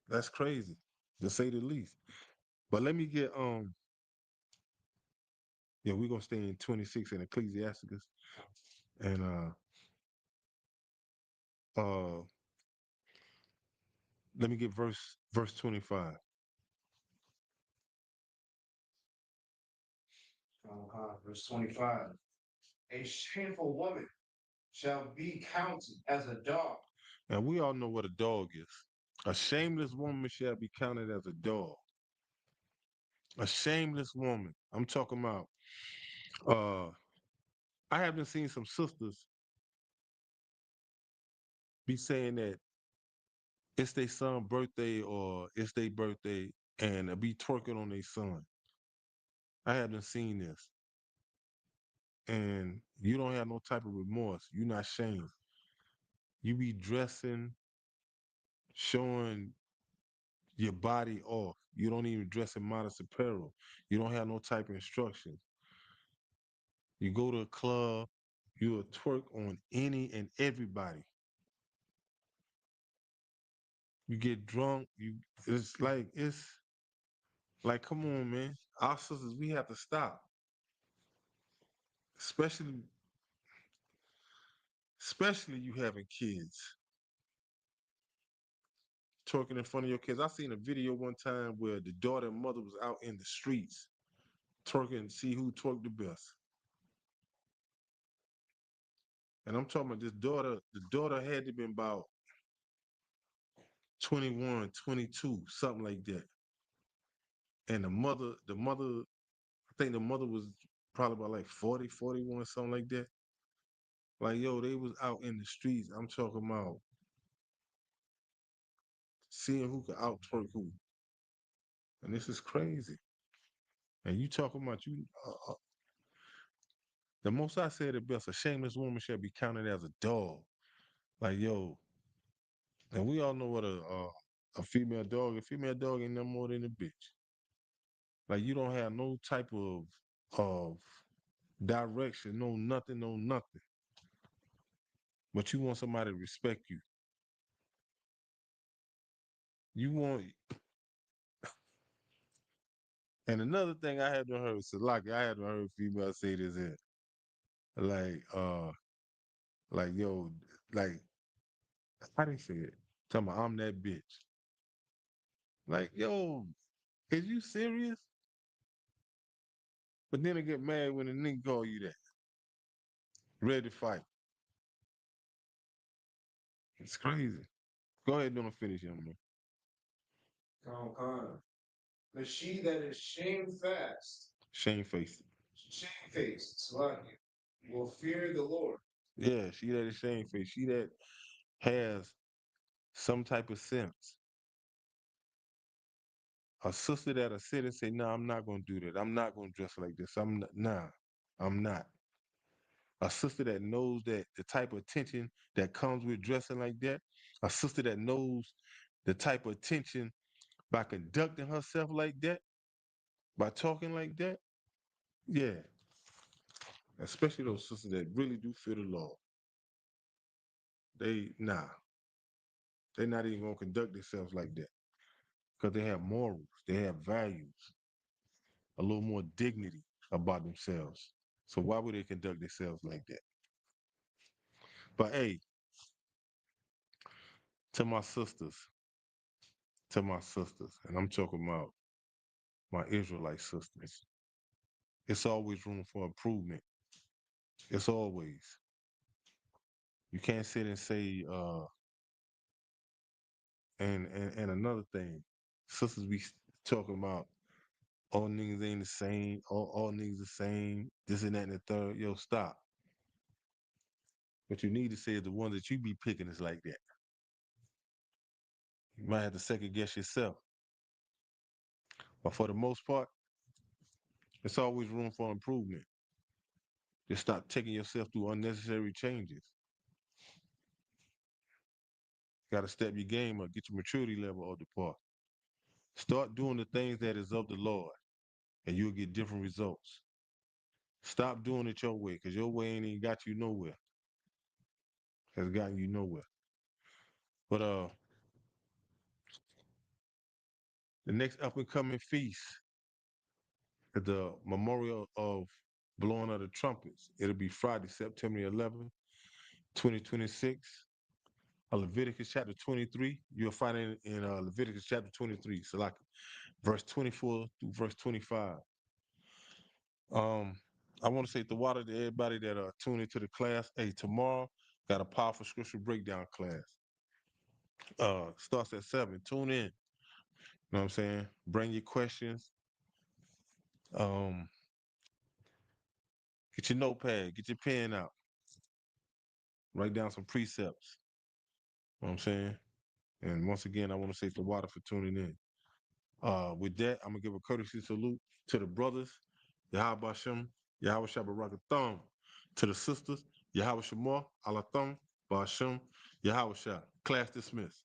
[SPEAKER 1] that's crazy to say the least. But let me get yeah, we're gonna stay in 26 in Ecclesiasticus, and let me get verse 25.
[SPEAKER 2] Verse 25. A shameful woman shall be counted as a dog.
[SPEAKER 1] And we all know what a dog is. A shameless woman shall be counted as a dog. A shameless woman. I'm talking about. Uh, I haven't seen some sisters be saying that it's their son' birthday or it's their birthday and be twerking on their son. I haven't seen this. And you don't have no type of remorse. You're not shamed. You be dressing, showing your body off. You don't even dress in modest apparel. You don't have no type of instructions. You go to a club, you'll twerk on any and everybody. You get drunk, it's like, come on, man. Our sisters, we have to stop. Especially, especially you having kids. Twerking in front of your kids. I seen a video one time where the daughter and mother was out in the streets twerking, see who twerked the best. And I'm talking about this daughter, the daughter had to been about 21, 22, something like that. And I think the mother was probably about like 40, 41, something like that. Like, yo, they was out in the streets. I'm talking about seeing who could out twerk who. And this is crazy. And you talking about the most I said it best, a shameless woman shall be counted as a dog. Like, yo, and we all know what a female dog ain't no more than a bitch. Like, you don't have no type of direction, no nothing, no nothing. But you want somebody to respect you. You want, And another thing I had to heard, Salaki, I had to heard females say this here. Like, yo, like, how they say it? Tell me, I'm that bitch. Like, yo, is you serious? But then I get mad when a nigga call you that. Ready to fight. It's crazy. Go ahead, don't finish, young man.
[SPEAKER 2] Con. But she that is shamefast,
[SPEAKER 1] Shamefaced.
[SPEAKER 2] shamefaced, Salakia, will fear the Lord.
[SPEAKER 1] Yeah, she that is shamefaced. She that has some type of sense. A sister that'll sit and say, "No, I'm not gonna do that. I'm not gonna dress like this. I'm not, nah, I'm not." A sister that knows that the type of attention that comes with dressing like that. A sister that knows the type of attention by conducting herself like that, by talking like that. Yeah, especially those sisters that really do fear the law. They're not even gonna conduct themselves like that because they have morals, they have values, a little more dignity about themselves. So why would they conduct themselves like that? But hey, to my sisters, and I'm talking about my Israelite sisters, it's always room for improvement. It's always. You can't sit and say, and another thing, sisters be talking about all niggas ain't the same, all niggas the same, this and that and the third. Yo, stop. What you need to say is the one that you be picking is like that. You might have to second guess yourself. But for the most part, it's always room for improvement. Just stop taking yourself through unnecessary changes. Got to step your game up, get your maturity level up the par. Start doing the things that is of the Lord, and you'll get different results. Stop doing it your way, because your way ain't even got you nowhere. Has gotten you nowhere. But the next up and coming feast is the memorial of blowing of the trumpets. It'll be Friday, September 11th, 2026. Leviticus chapter 23. You'll find it in Leviticus chapter 23. So like verse 24 through verse 25. Um, I want to say the water to everybody that tune into the class. Hey, tomorrow got a powerful scripture breakdown class. Starts at 7. Tune in. You know what I'm saying? Bring your questions. Um, get your notepad, get your pen out, write down some precepts. You know what I'm saying? And once again, I want to say the water for tuning in. With that, I'm gonna give a courtesy salute to the brothers, Yahweh Bashem, Yahweh Shabbarakatham, to the sisters, Yahweh Shemar, Alatham, Bashem, Yahweh Shah. Class dismissed.